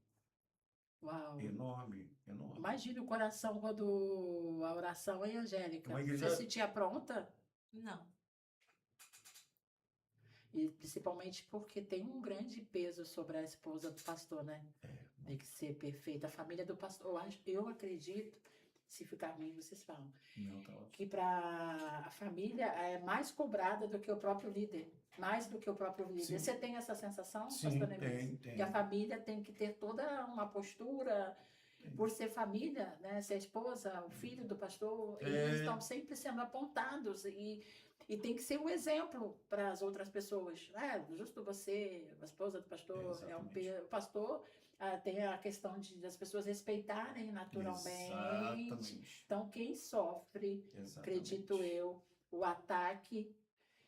Uau. enorme, enorme. Imagine o coração quando a oração é Angélica. Uma Você se igreja, sentia pronta? Não. E principalmente porque tem um grande peso sobre a esposa do pastor, né? Tem que ser perfeita. A família do pastor, eu acredito, se ficar ruim, vocês falam, não, tá ótimo. que para a família é mais cobrada do que o próprio líder. Mais do que o próprio líder. Sim. Você tem essa sensação, Sim, pastor Neemias? tem. Que a família tem que ter toda uma postura, por ser família, né? Ser a esposa, o filho do pastor, eles estão sempre sendo apontados e tem que ser um exemplo para as outras pessoas. Justo você, a esposa do pastor, Exatamente. o pastor tem a questão das pessoas respeitarem naturalmente. Exatamente. Então, quem sofre, acredito Exatamente. eu, o ataque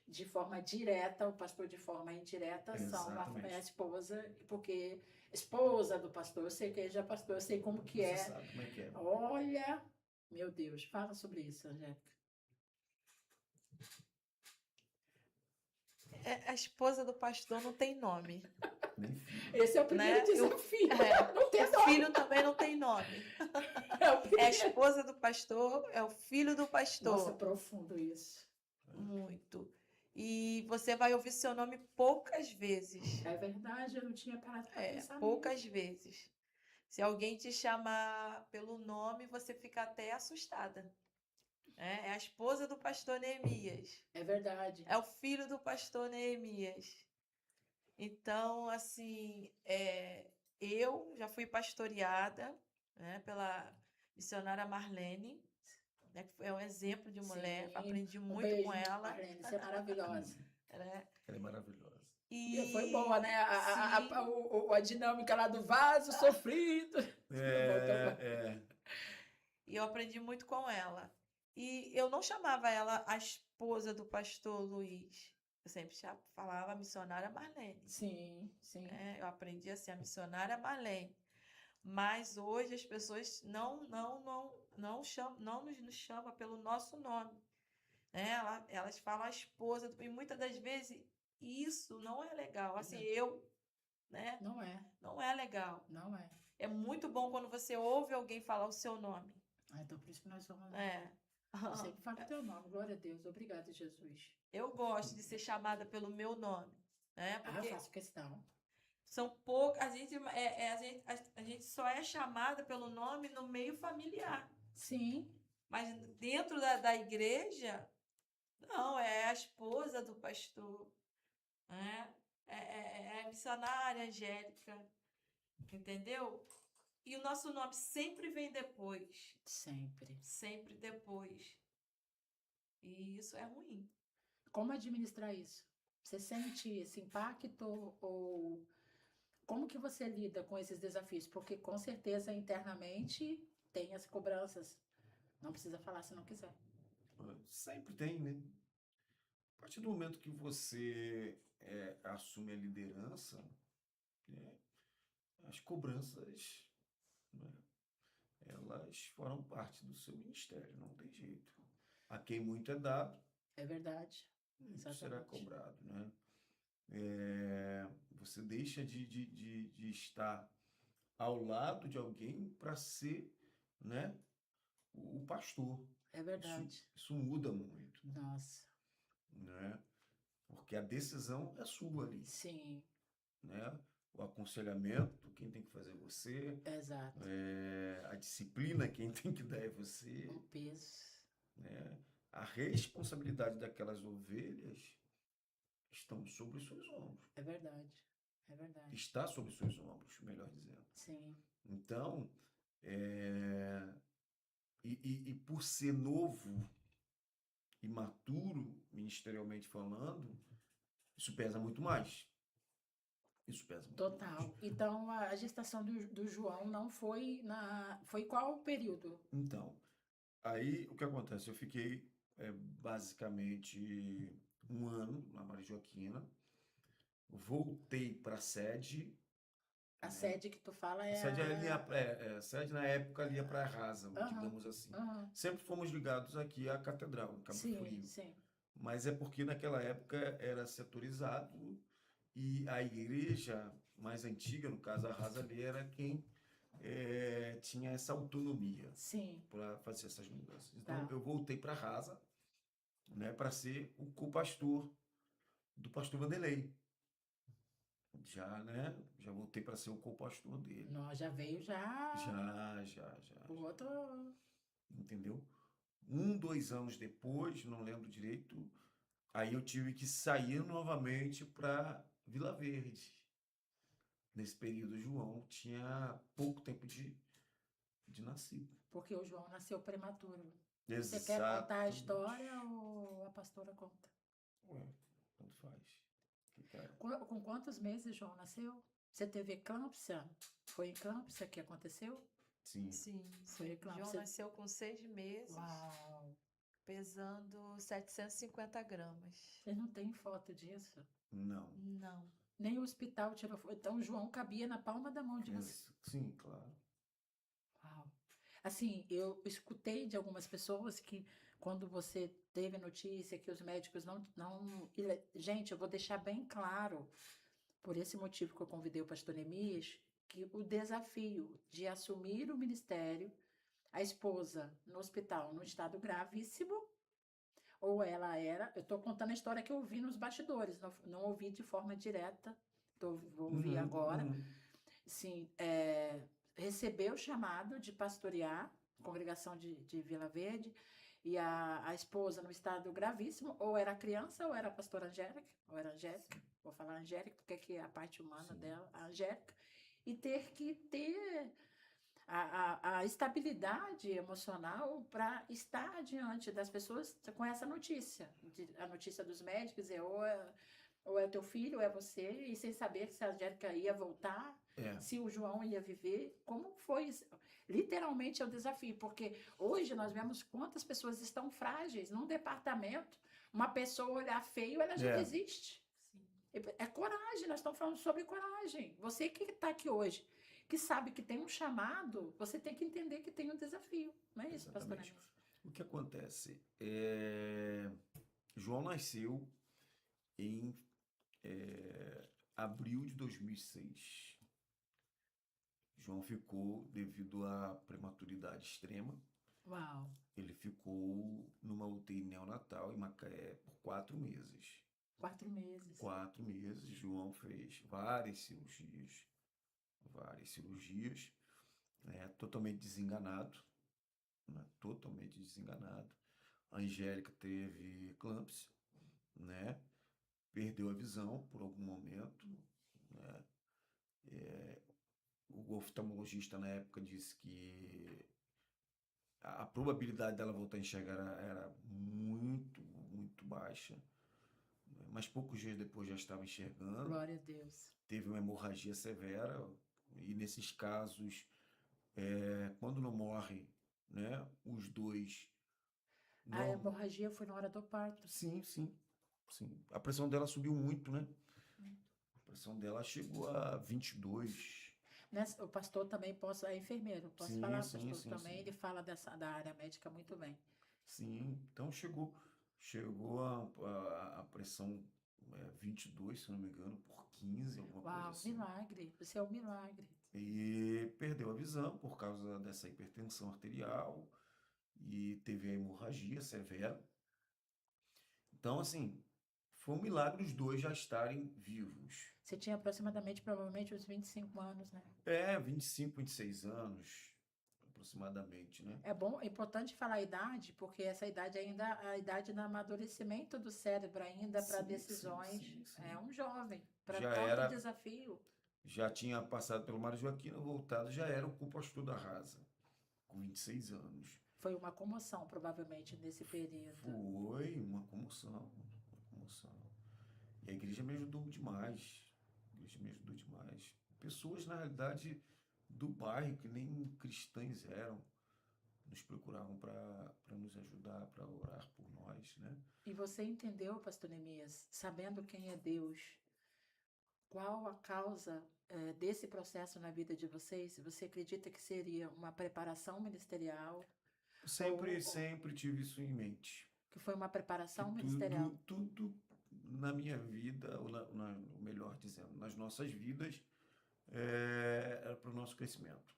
de forma direta, o pastor de forma indireta, são a Exatamente. esposa, porque esposa do pastor, eu sei que ele já é pastor, eu sei como que Você é. sabe como é que é. Olha, meu Deus, fala sobre isso, Angélica. A esposa do pastor não tem nome, Nem filho. Esse é o primeiro né? desafio. Não O tem nome. filho também não tem nome. É o É a primeiro. esposa do pastor, é o filho do Nossa, pastor. profundo isso. Muito. E você vai ouvir seu nome poucas vezes. É verdade, eu não tinha parado para pensar Poucas nisso. vezes. Se alguém te chamar pelo nome, você fica até assustada. É a esposa do pastor Neemias. É verdade. É o filho do pastor Neemias. Então, assim, eu já fui pastoreada, né, pela missionária Marlene, né, que é um exemplo de mulher. Sim. Aprendi Um muito beijo, com ela. Marlene, você é maravilhosa. Né? Ela é maravilhosa. E foi boa, né? Sim, A dinâmica lá do vaso sofrido. Tá bom. e eu aprendi muito com ela. E eu não chamava ela a esposa do pastor Luiz. Eu sempre falava missionária Marlene. Sim, sim. Eu aprendi assim, a missionária Marlene. Mas hoje as pessoas não nos chamam pelo nosso nome. Né? Elas falam a esposa, e muitas das vezes isso não é legal. Assim, né? Não é legal. Não é. É muito bom quando você ouve alguém falar o seu nome. Então por isso que nós somos. Eu sempre falo o teu nome. Glória a Deus. Obrigada, Jesus. Eu gosto de ser chamada pelo meu nome. Né? Porque eu faço questão. são poucas. A gente só é chamada pelo nome no meio familiar. Sim. Mas dentro da igreja, não, é a esposa do pastor. Né? É a missionária Angélica. Entendeu? E o nosso nome sempre vem depois. Sempre. Sempre depois. E isso é ruim. Como administrar isso? Você sente esse impacto ou como que você lida com esses desafios? Porque com certeza internamente tem as cobranças. Não precisa falar se não quiser. Sempre tem, né? A partir do momento que você assume a liderança, né, as cobranças, né, elas formam parte do seu ministério, não tem jeito. A quem muito é dado, É verdade. muito será cobrado, né? Você deixa de estar ao lado de alguém para ser, né, o pastor. É verdade. Isso muda muito, Nossa. né? Porque a decisão é sua ali, Sim. né? O aconselhamento, quem tem que fazer é você. Exato. A disciplina, quem tem que dar é você. O peso. Né? A responsabilidade daquelas ovelhas estão sobre os seus ombros. É verdade. É verdade. Está sobre os seus ombros, melhor dizendo. Sim. Então, e por ser novo, imaturo, ministerialmente falando, isso pesa muito mais. Isso pesa muito mais. Total. Então, a gestação do João não foi foi qual o período? Então, aí o que acontece? Eu fiquei basicamente um ano na Maria Joaquina, voltei para a sede, A né? sede que tu fala A é sede, a... a sede na época ali é Praia Rasa, Aham, digamos assim. aham. Sempre fomos ligados aqui à Catedral, em Cabo Sim, Frio. sim. Mas é porque naquela época era setorizado e a igreja mais antiga, no caso a Rasa ali, era quem tinha essa autonomia Sim, para fazer essas mudanças. Então tá. eu voltei para a Rasa, né, para ser o co-pastor do pastor Vanderlei. Já, né? Já voltei para ser o co-pastor dele. Nós já veio Já. o outro... Entendeu? 2 anos depois, não lembro direito, aí eu tive que sair novamente para Vila Verde. Nesse período, o João tinha pouco tempo de nascido. Porque o João nasceu prematuro. Você quer contar a Exatamente. história ou a pastora conta? Ué, tanto faz. Que cara. Com quantos meses João nasceu? Você teve eclâmpsia? Foi eclâmpsia que aconteceu? Sim, Sim, Foi sim. João eclâmpsia. nasceu com 6 meses, Uau! pesando 750 gramas. Vocês não têm foto disso? não. Não. Nem o hospital tirou foto. Então, o João cabia na palma da mão de você. Sim, claro. Uau! Assim, eu escutei de algumas pessoas que quando você teve notícia que os médicos Gente, eu vou deixar bem claro, por esse motivo que eu convidei o pastor Neemias, que o desafio de assumir o ministério, a esposa no hospital, num estado gravíssimo, ou ela era. Eu estou contando a história que eu ouvi nos bastidores, não ouvi de forma direta, vou ouvir agora. Sim, recebeu o chamado de pastorear a congregação de Vila Verde e a esposa no estado gravíssimo, ou era criança, ou era a pastora Angélica, ou era Angélica, vou falar Angélica, porque aqui é a parte humana Sim. dela, a Angélica, e ter que ter a estabilidade emocional para estar diante das pessoas com essa notícia. A notícia dos médicos ou é teu filho, ou é você, e sem saber se a Angélica ia voltar, É, se o João ia viver. Como foi isso? Literalmente é o desafio, porque hoje nós vemos quantas pessoas estão frágeis. Num departamento, uma pessoa olhar feio, ela já é, desiste. Sim. É coragem, nós estamos falando sobre coragem. Você que está aqui hoje, que sabe que tem um chamado, você tem que entender que tem um desafio. Não é isso, pastora exatamente. Nessa? O que acontece? João nasceu em abril de 2006. João ficou, devido à prematuridade extrema, Uau, ele ficou numa UTI neonatal em Macaé por 4 meses. 4 meses. 4 meses, João fez várias cirurgias, né, totalmente desenganado, né, totalmente desenganado. A Angélica teve eclâmpsia, né, perdeu a visão por algum momento, né. O oftalmologista na época disse que a probabilidade dela voltar a enxergar era muito, muito baixa, né, mas poucos dias depois já estava enxergando. Glória a Deus. Teve uma hemorragia severa e nesses casos, quando não morre, né, os dois, A não, hemorragia foi na hora do parto. sim, sim, sim. A pressão dela subiu muito, né? A pressão dela chegou a 22. O pastor também é enfermeiro. Posso Sim, falar, sim, pastor? sim, Também sim. ele fala da área médica muito bem. Sim, então chegou a pressão 22, se não me engano, por 15, alguma coisa Uau, assim. milagre. Você é um milagre. E perdeu a visão por causa dessa hipertensão arterial e teve a hemorragia severa. Então, assim, foi um milagre os dois já estarem vivos. Você tinha aproximadamente, provavelmente, uns 25 anos, né? 25, 26 anos, aproximadamente, né? É importante falar a idade, porque essa idade ainda é a idade do amadurecimento do cérebro ainda para Sim, sim, decisões. sim, É sim. um jovem, para Já tanto era, desafio. já tinha passado pelo Mário Joaquina, voltado, já era o co-pastor da Rasa, com 26 anos. Foi uma comoção, provavelmente, nesse período. Foi uma comoção, uma comoção. E a igreja me ajudou demais. A igreja me ajudou demais. Pessoas, na realidade, do bairro, que nem cristãs eram, nos procuravam para nos ajudar, para orar por nós, né? E você entendeu, pastor Neemias, sabendo quem é Deus, qual a causa desse processo na vida de vocês? Você acredita que seria uma preparação ministerial Sempre, ou sempre tive isso em mente. que foi uma Que preparação ministerial? tudo na minha vida, ou melhor dizendo, nas nossas vidas, era para o nosso crescimento,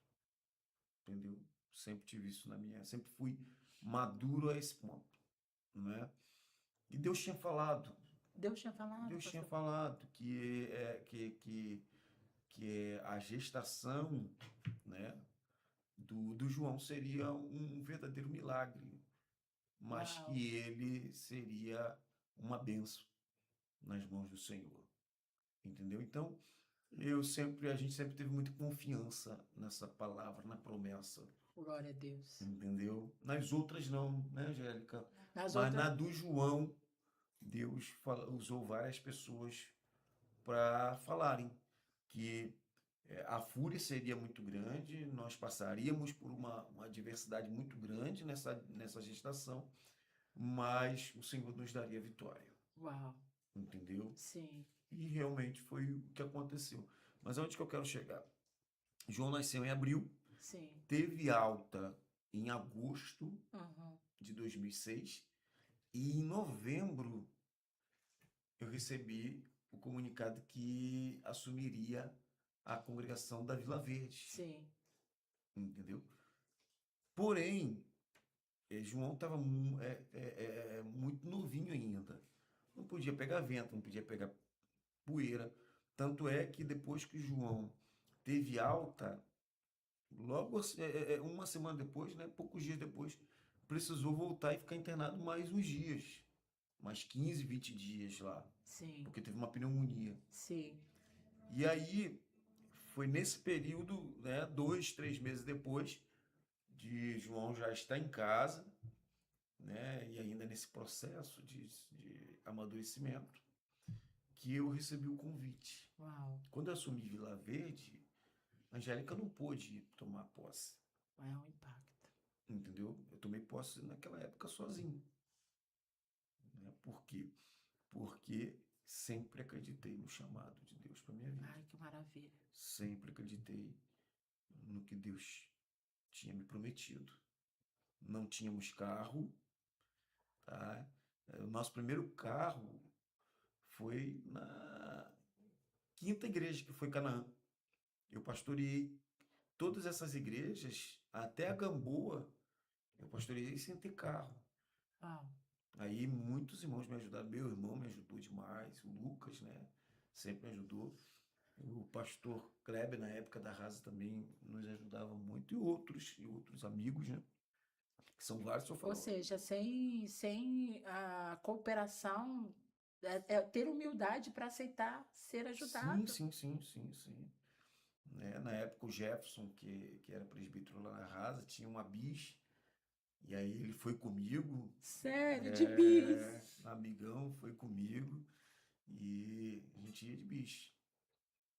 entendeu? Sempre tive isso sempre fui maduro a esse ponto, né? E Deus tinha falado, Deus tinha falado, Deus tinha pastor? falado que a gestação, né, do João seria um verdadeiro milagre, mas Uau, que ele seria uma bênção nas mãos do Senhor, entendeu? Então, a gente sempre teve muita confiança nessa palavra, na promessa, glória a Deus. entendeu? Nas outras não, né, Angélica? Nas Mas outras, na do João, Deus usou várias pessoas para falarem que a fúria seria muito grande, nós passaríamos por uma adversidade muito grande nessa gestação, mas o Senhor nos daria vitória, uau, entendeu? sim, E realmente foi o que aconteceu. Mas aonde que eu quero chegar? João nasceu em abril, sim, teve alta em agosto uhum, de 2006 e em novembro eu recebi o comunicado que assumiria a congregação da Vila Verde, sim, entendeu? Porém, João estava muito novinho ainda. Não podia pegar vento, não podia pegar poeira. Tanto é que depois que João teve alta, logo uma semana depois, né, poucos dias depois, precisou voltar e ficar internado mais uns dias, mais 15, 20 dias lá, sim, porque teve uma pneumonia. sim, E aí foi nesse período, né, 2, 3 meses depois, de João já estar em casa, né, e ainda nesse processo de amadurecimento, que eu recebi o convite. uau, Quando eu assumi Vila Verde, a Angélica não pôde tomar posse, é um impacto. entendeu? Eu tomei posse naquela época sozinho, né? Por quê? Porque sempre acreditei no chamado de Deus para minha vida. Ai, que maravilha. Sempre acreditei no que Deus tinha me prometido. Não tínhamos carro, tá? O nosso primeiro carro foi na quinta igreja, que foi Canaã. Eu pastoreei todas essas igrejas, até a Gamboa, eu pastoreei sem ter carro. Uau, Aí muitos irmãos me ajudaram. Meu irmão me ajudou demais, o Lucas, né? Sempre me ajudou. O pastor Kleber, na época da Rasa, também nos ajudava muito. E outros amigos, né? Que são vários, se eu ou falar. seja, sem a cooperação, ter humildade para aceitar ser Sim, ajudado. sim, sim, sim, sim. Né? Na época, o Jefferson, que era presbítero lá na Rasa, tinha uma bis. E aí ele foi comigo, Sério, de bis. amigão, foi comigo. E a gente ia de bis.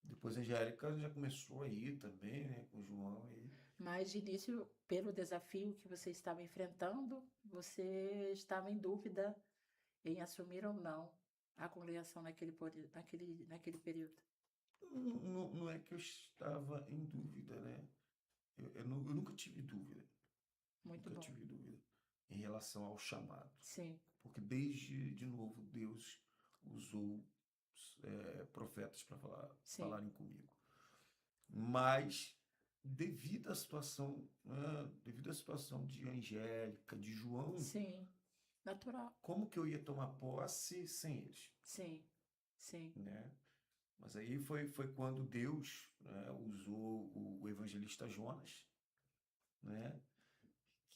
Depois a Angélica já começou a ir também, né, com o João. Mas de início, pelo desafio que você estava enfrentando, você estava em dúvida em assumir ou não a congregação naquele período. Não é que eu estava em dúvida, né? Eu nunca tive dúvida, Muito nunca bom. tive dúvida em relação ao chamado. Sim, Porque desde, de novo, Deus usou profetas para sim, falarem comigo. Mas, devido à situação de Angélica, de João, sim. Natural. como que eu ia tomar posse sem eles, Sim, sim. né? Mas aí foi quando Deus, né, usou o evangelista Jonas, né?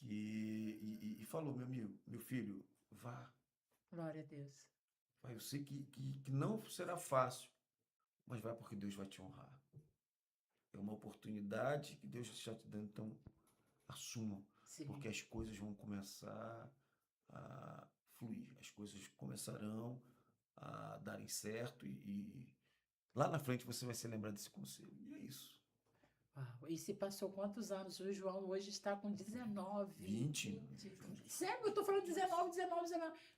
E falou, meu amigo, meu filho, vá, Glória a Deus. vai. Eu sei que não será fácil, mas vai porque Deus vai te honrar. É uma oportunidade que Deus está te dando, então assuma. Sim. porque as coisas vão começar a fluir, as coisas começarão a darem certo e lá na frente você vai se lembrar desse conselho. E é isso. Uau. E se passou quantos anos? O João hoje está com 19. 20, Sério, eu tô falando 19.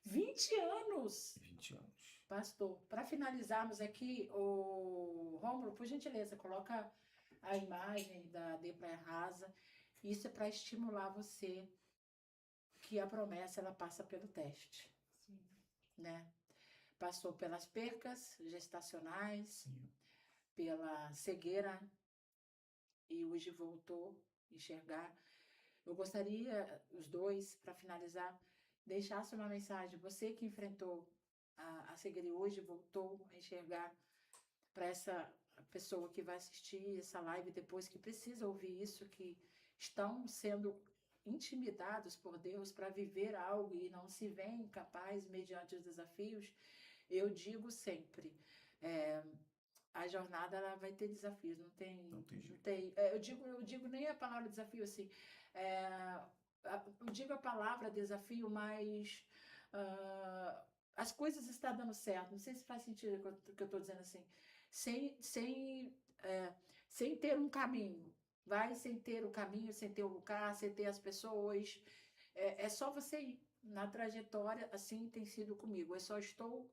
20 anos. 20 anos. Pastor, para finalizarmos aqui, o Rômulo, por gentileza, coloca a imagem da De Praia Rasa. Isso é para estimular você que a promessa ela passa pelo teste, Sim. né? Passou pelas percas gestacionais, Sim. pela cegueira e hoje voltou a enxergar. Eu gostaria, os dois, para finalizar, deixasse uma mensagem. Você que enfrentou a cegueira e hoje voltou a enxergar, para essa pessoa que vai assistir essa live depois, que precisa ouvir isso, que estão sendo intimidados por Deus para viver algo e não se veem capazes mediante os desafios, eu digo sempre, a jornada ela vai ter desafios, não tem, Não tem jeito. eu digo nem a palavra desafio assim, eu digo a palavra desafio, mas as coisas estão dando certo. Não sei se faz sentido o que eu estou dizendo assim, sem ter um caminho, vai sem ter o caminho, sem ter o lugar, sem ter as pessoas, é só você ir. Na trajetória, assim tem sido comigo. Eu só estou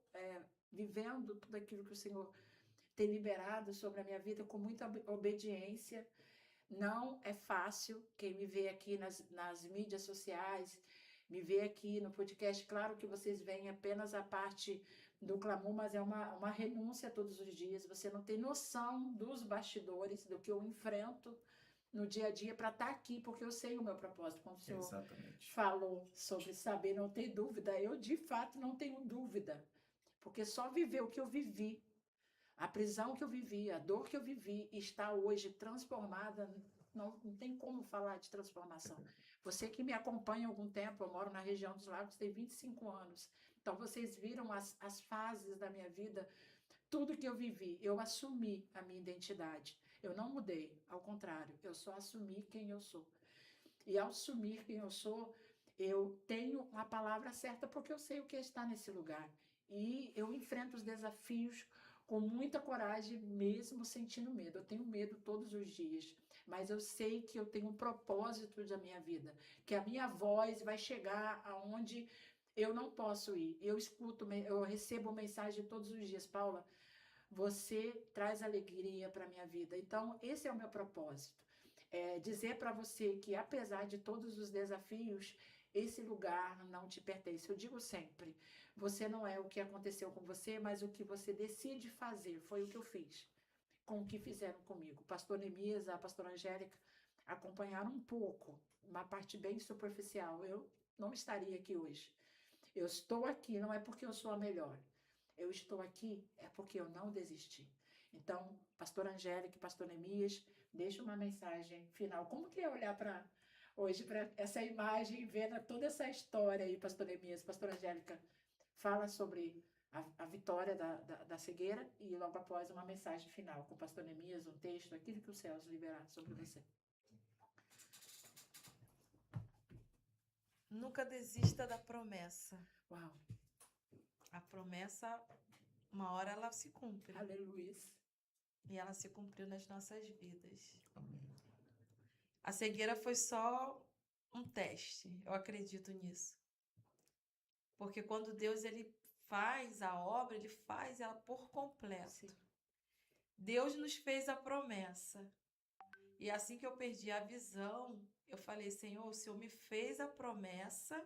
vivendo tudo aquilo que o Senhor tem liberado sobre a minha vida com muita obediência. Não é fácil. Quem me vê aqui nas mídias sociais, me vê aqui no podcast, claro que vocês veem apenas a parte do clamor, mas é uma renúncia todos os dias. Você não tem noção dos bastidores, do que eu enfrento no dia a dia para estar aqui, porque eu sei o meu propósito. Quando o Senhor Exatamente. falou sobre saber, não ter dúvida, eu de fato não tenho dúvida, porque só viver o que eu vivi, a prisão que eu vivi, a dor que eu vivi, está hoje transformada, não tem como falar de transformação. Você que me acompanha há algum tempo, eu moro na região dos Lagos, tem 25 anos, então vocês viram as fases da minha vida, tudo que eu vivi, eu assumi a minha identidade. Eu não mudei, ao contrário, eu só assumi quem eu sou. E ao assumir quem eu sou, eu tenho a palavra certa porque eu sei o que está nesse lugar. E eu enfrento os desafios com muita coragem, mesmo sentindo medo. Eu tenho medo todos os dias, mas eu sei que eu tenho um propósito da minha vida, que a minha voz vai chegar aonde eu não posso ir. Eu recebo mensagem todos os dias, Paula, você traz alegria para a minha vida. Então, esse é o meu propósito. Dizer para você que, apesar de todos os desafios, esse lugar não te pertence. Eu digo sempre, você não é o que aconteceu com você, mas o que você decide fazer. Foi o que eu fiz, com o que fizeram comigo. O pastor Neemias, a pastora Angélica, acompanharam um pouco, uma parte bem superficial. Eu não estaria aqui hoje. Eu estou aqui, não é porque eu sou a melhor. Eu estou aqui é porque eu não desisti. Então, pastor Angélica e pastor Neemias, deixa uma mensagem final. Como que é olhar para hoje, para essa imagem, vendo toda essa história aí, pastor Neemias, pastor Angélica, fala sobre a vitória da cegueira e logo após uma mensagem final com o pastor Neemias, um texto, aquilo que os céus liberaram sobre você. Nunca desista da promessa. Uau, A promessa, uma hora ela se cumpre. aleluia. E ela se cumpriu nas nossas vidas. Amém. A cegueira foi só um teste. Eu acredito nisso. Porque quando Deus ele faz a obra, ele faz ela por completo. Sim. Deus nos fez a promessa. E assim que eu perdi a visão, eu falei, Senhor, o Senhor me fez a promessa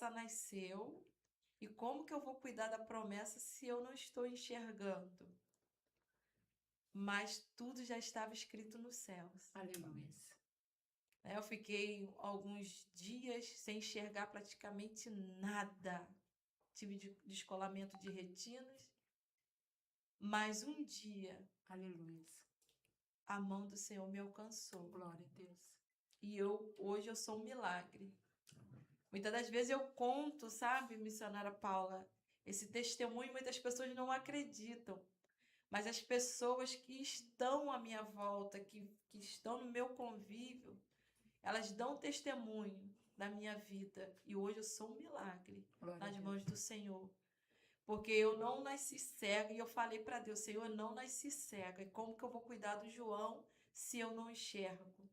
nasceu, e como que eu vou cuidar da promessa se eu não estou enxergando? Mas tudo já estava escrito nos céus. Aleluia. Eu fiquei alguns dias sem enxergar praticamente nada. Tive descolamento de retinas. Mas um dia, Aleluia. a mão do Senhor me alcançou. Glória a Deus. E hoje eu sou um milagre. Muitas das vezes eu conto, sabe, missionária Paula, esse testemunho, muitas pessoas não acreditam. Mas as pessoas que estão à minha volta, que estão no meu convívio, elas dão testemunho da minha vida. E hoje eu sou um milagre Glória a nas Deus. mãos do Senhor. Porque eu não nasci cega e eu falei para Deus, Senhor, eu não nasci cega. E como que eu vou cuidar do João se eu não enxergo?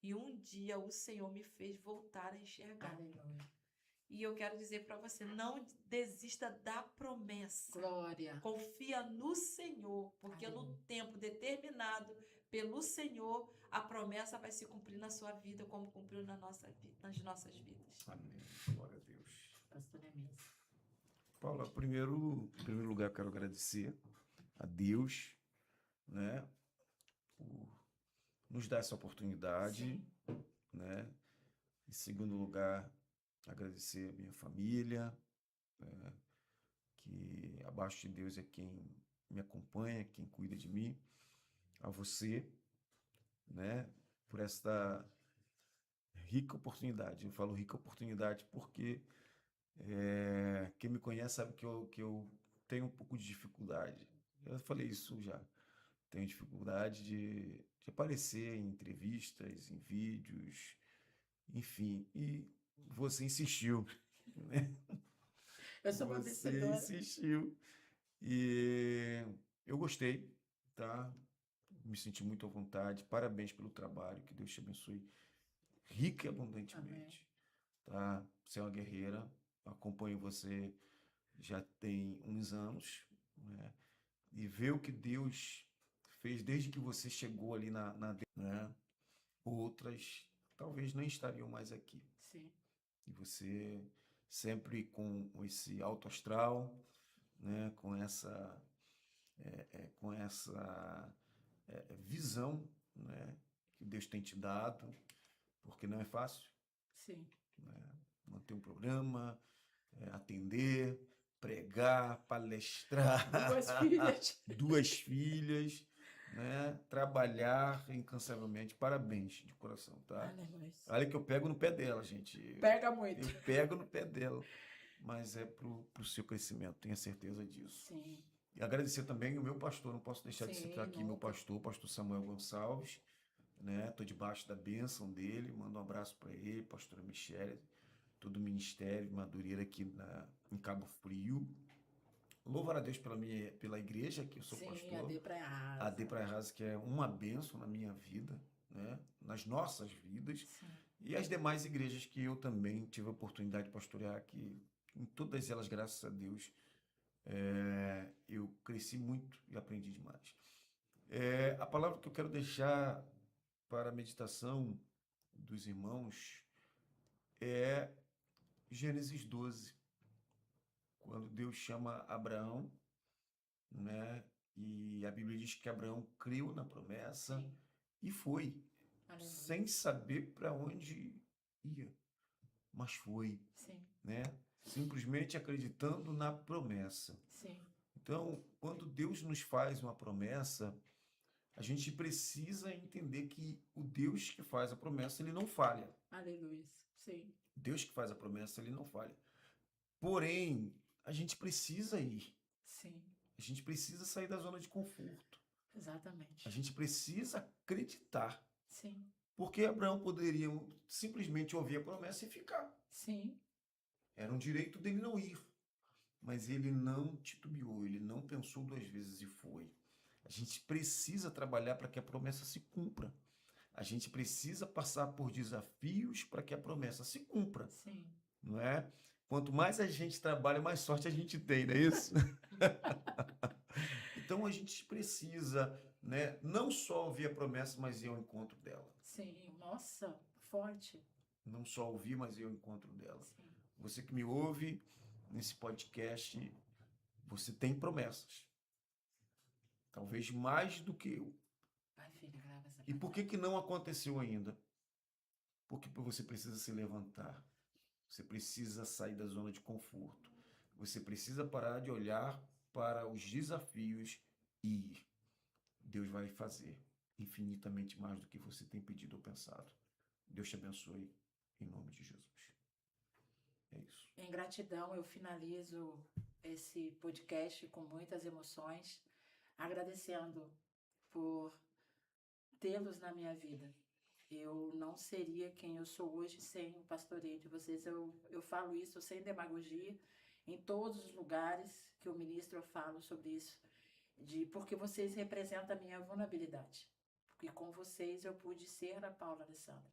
E um dia o Senhor me fez voltar a enxergar. Aleluia. E eu quero dizer para você, não desista da promessa. Glória. Confia no Senhor, porque no Aleluia. tempo determinado pelo Senhor, a promessa vai se cumprir na sua vida, como cumpriu nas nossas vidas. Amém. Glória a Deus. Pastor Neemias. Paula, em primeiro lugar, quero agradecer a Deus, né, por nos dar essa oportunidade, Sim. né? Em segundo lugar, agradecer a minha família, que abaixo de Deus é quem me acompanha, quem cuida de mim, a você, né, por esta rica oportunidade. Eu falo rica oportunidade porque quem me conhece sabe que eu tenho um pouco de dificuldade. Eu falei isso já. Tenho dificuldade de aparecer em entrevistas, em vídeos, enfim. E você insistiu, né? Eu sou uma Você vencedora. insistiu. E eu gostei, tá? Me senti muito à vontade. Parabéns pelo trabalho. Que Deus te abençoe rica e abundantemente. Tá? Você é uma guerreira. Acompanho você já tem uns anos, né? E ver o que Deus fez desde que você chegou ali né? Outras talvez nem estariam mais aqui. Sim. E você sempre com esse alto astral, né? Com essa visão, né? Que Deus tem te dado, porque não é fácil, Sim. né? Manter um programa, atender, pregar, palestrar, Duas filhas. 2 filhas, né? Trabalhar incansavelmente. Parabéns de coração, tá? Aleluia. Olha que eu pego no pé dela, gente. Pega muito. Eu pego no pé dela, mas é pro seu crescimento, tenha certeza disso. Sim. E agradecer também o meu pastor, não posso deixar de Sim, citar aqui meu nunca. pastor, pastor Samuel Gonçalves, né? Tô debaixo da bênção dele, mando um abraço para ele, pastora Michele, todo o ministério de Madureira aqui em Cabo Frio. Louvar a Deus pela igreja, que eu sou Sim, pastor. AD Praia Rasa. AD Praia Rasa, que é uma bênção na minha vida, né? Nas nossas vidas. Sim. E as demais igrejas que eu também tive a oportunidade de pastorear aqui, em todas elas, graças a Deus, eu cresci muito e aprendi demais. A palavra que eu quero deixar para a meditação dos irmãos é Gênesis 12, quando Deus chama Abraão, né? E a Bíblia diz que Abraão creu na promessa Sim. e foi, Aleluia. sem saber para onde ia, mas foi, Sim. né? Simplesmente acreditando na promessa. Sim. Então, quando Deus nos faz uma promessa, a gente precisa entender que o Deus que faz a promessa, ele não falha. Aleluia. Sim. Deus que faz a promessa, ele não falha. Porém, a gente precisa ir. Sim. A gente precisa sair da zona de conforto. Exatamente. A gente precisa acreditar. Sim. Porque Abraão poderia simplesmente ouvir a promessa e ficar. Sim. Era um direito dele não ir. Mas ele não titubeou, ele não pensou 2 vezes e foi. A gente precisa trabalhar para que a promessa se cumpra. A gente precisa passar por desafios para que a promessa se cumpra, Sim. não é? Quanto mais a gente trabalha, mais sorte a gente tem, não é isso? Então a gente precisa, né, não só ouvir a promessa, mas ir ao encontro dela. Sim. Nossa, forte. Não só ouvir, mas ir ao encontro dela. Sim. Você que me ouve nesse podcast, você tem promessas. Talvez mais do que eu. Pai, filho, grava essa E por palavra. que não aconteceu ainda? Porque você precisa se levantar. Você precisa sair da zona de conforto. Você precisa parar de olhar para os desafios e ir. Deus vai fazer infinitamente mais do que você tem pedido ou pensado. Deus te abençoe em nome de Jesus. É isso. Em gratidão, eu finalizo esse podcast com muitas emoções, agradecendo por tê-los na minha vida. eu não seria quem eu sou hoje sem o pastoreio de vocês. Eu falo isso sem demagogia. Em todos os lugares que eu ministro, eu falo sobre isso. Porque vocês representam a minha vulnerabilidade. Porque com vocês eu pude ser a Paula Alessandra.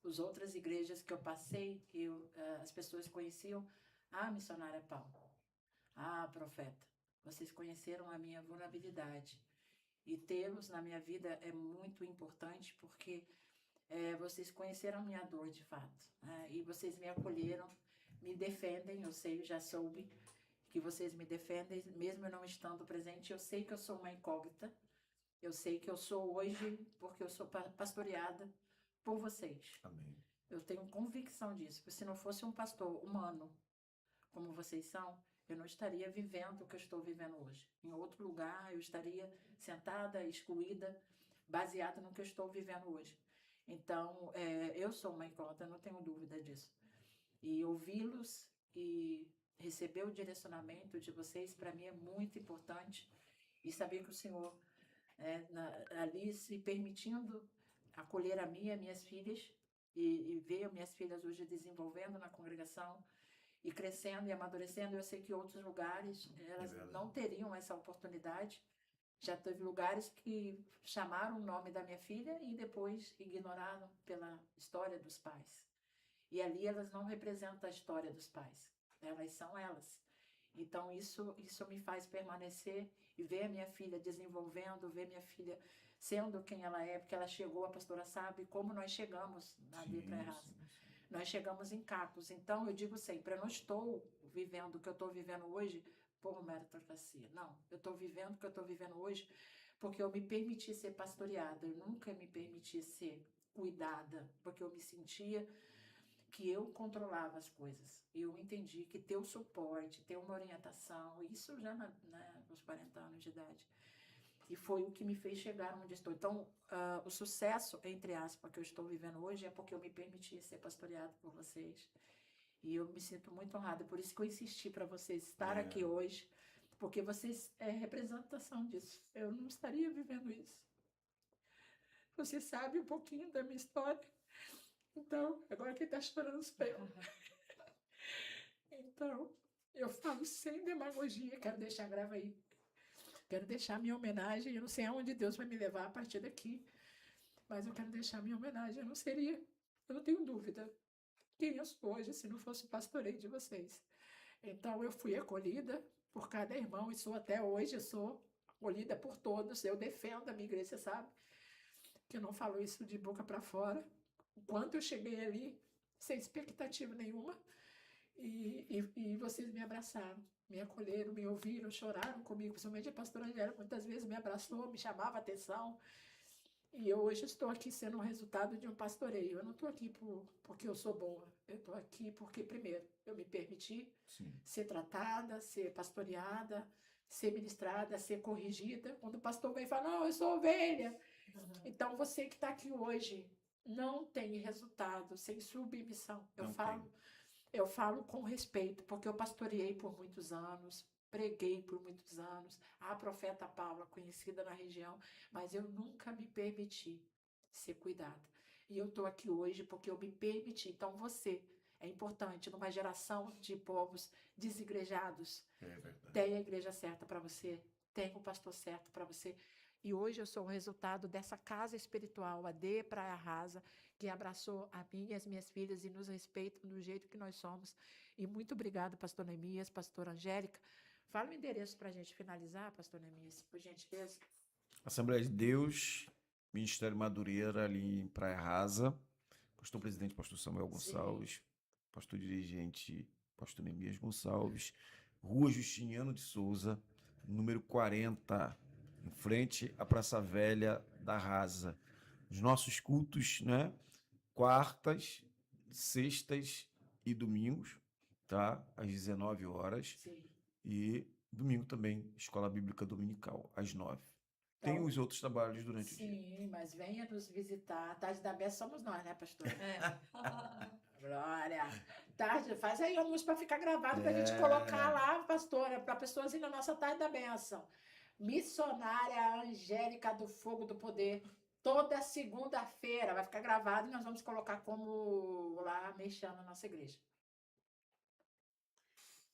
As outras igrejas que eu passei, as pessoas conheciam a missionária Paula, a profeta. Vocês conheceram a minha vulnerabilidade. E tê-los na minha vida é muito importante porque vocês conheceram a minha dor de fato. Né? E vocês me acolheram, me defendem, eu sei, já soube que vocês me defendem, mesmo eu não estando presente. Eu sei que eu sou uma incógnita. Eu sei que eu sou hoje porque eu sou pastoreada por vocês. Amém. Eu tenho convicção disso. Porque se não fosse um pastor humano como vocês são, eu não estaria vivendo o que eu estou vivendo hoje. Em outro lugar, eu estaria sentada, excluída, baseada no que eu estou vivendo hoje. Então, eu sou uma incógnita, não tenho dúvida disso. E ouvi-los e receber o direcionamento de vocês, para mim, é muito importante. E saber que o Senhor, ali se permitindo acolher a mim e as minhas filhas, e ver minhas filhas hoje desenvolvendo na congregação, e crescendo e amadurecendo. Eu sei que outros lugares, elas não teriam essa oportunidade. Já teve lugares que chamaram o nome da minha filha e depois ignoraram pela história dos pais. E ali elas não representam a história dos pais. Elas são elas. Então isso me faz permanecer e ver a minha filha desenvolvendo, ver minha filha sendo quem ela é, porque ela chegou, a pastora sabe como nós chegamos na Praia Rasa. Nós chegamos em cacos. Então, eu digo sempre, eu não estou vivendo o que eu estou vivendo hoje por meritocracia. Não, eu estou vivendo o que eu estou vivendo hoje porque eu me permiti ser pastoreada. Eu nunca me permiti ser cuidada, porque eu me sentia que eu controlava as coisas. E eu entendi que ter o suporte, ter uma orientação, isso já nos 40 anos de idade. E foi o que me fez chegar onde estou. Então, o sucesso, entre aspas, que eu estou vivendo hoje é porque eu me permiti ser pastoreado por vocês. E eu me sinto muito honrada. Por isso que eu insisti para vocês estar aqui hoje, porque vocês é representação disso. Eu não estaria vivendo isso. Você sabe um pouquinho da minha história. Então, agora quem está chorando os pés. Então, eu falo sem demagogia. Quero deixar grava aí. Quero deixar minha homenagem, eu não sei aonde Deus vai me levar a partir daqui, mas eu quero deixar minha homenagem. Eu não tenho dúvida quem eu sou hoje se não fosse o pastoreio de vocês. Então, eu fui acolhida por cada irmão, e sou até hoje, eu sou acolhida por todos. Eu defendo a minha igreja, você sabe, que eu não falo isso de boca para fora. O quanto eu cheguei ali, sem expectativa nenhuma, e vocês me abraçaram. Me acolheram, me ouviram, choraram comigo, principalmente a pastora Angélica, muitas vezes me abraçou, me chamava a atenção. E eu hoje estou aqui sendo um resultado de um pastoreio. Eu não estou aqui porque eu sou boa. Eu estou aqui porque, primeiro, eu me permiti ser tratada, ser pastoreada, ser ministrada, ser corrigida. Quando o pastor vem e fala, não, eu sou ovelha. Então, você que está aqui hoje não tem resultado sem submissão. Eu falo com respeito, porque eu pastoreei por muitos anos, preguei por muitos anos, a profeta Paula, conhecida na região, mas eu nunca me permiti ser cuidada. E eu estou aqui hoje porque eu me permiti. Então, você é importante numa geração de povos desigrejados. Tem a igreja certa para você, tem o pastor certo para você. E hoje eu sou o resultado dessa casa espiritual, a Praia Rasa, que abraçou a mim e as minhas filhas e nos respeita do jeito que nós somos. E muito obrigada, pastor Neemias, pastora Angélica. Fala o endereço para a gente finalizar, pastor Neemias, por gentileza. Assembleia de Deus, Ministério Madureira, ali em Praia Rasa. Pastor presidente, pastor Samuel Gonçalves. Pastor dirigente, pastor Neemias Gonçalves. Rua Justiniano de Souza, número 40, em frente à Praça Velha da Rasa. Os nossos cultos, né? Quartas, sextas e domingos, tá? Às 19 horas. Sim. E domingo também, Escola Bíblica Dominical, às 9. Então, tem os outros trabalhos durante o dia. Sim, mas venha nos visitar. A Tarde da Bênção somos nós, né, pastor? Glória. Tarde, faz aí almoço para ficar gravado, para a gente colocar lá, pastora, para pessoas ir na nossa Tarde da Bênção. Missionária Angélica do Fogo do Poder. toda segunda-feira. Vai ficar gravado e nós vamos colocar como lá mexendo na nossa igreja.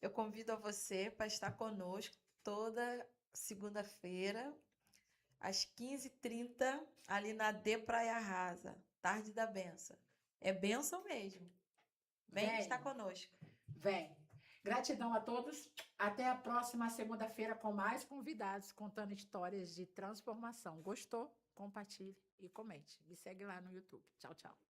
Eu convido a você para estar conosco toda segunda-feira, às 15h30, ali na D Praia Rasa, Tarde da Benção. É benção mesmo. Vem estar Vem, conosco. vem. Gratidão a todos. Até a próxima segunda-feira com mais convidados contando histórias de transformação. Gostou? Compartilhe e comente. Me segue lá no YouTube. Tchau, tchau.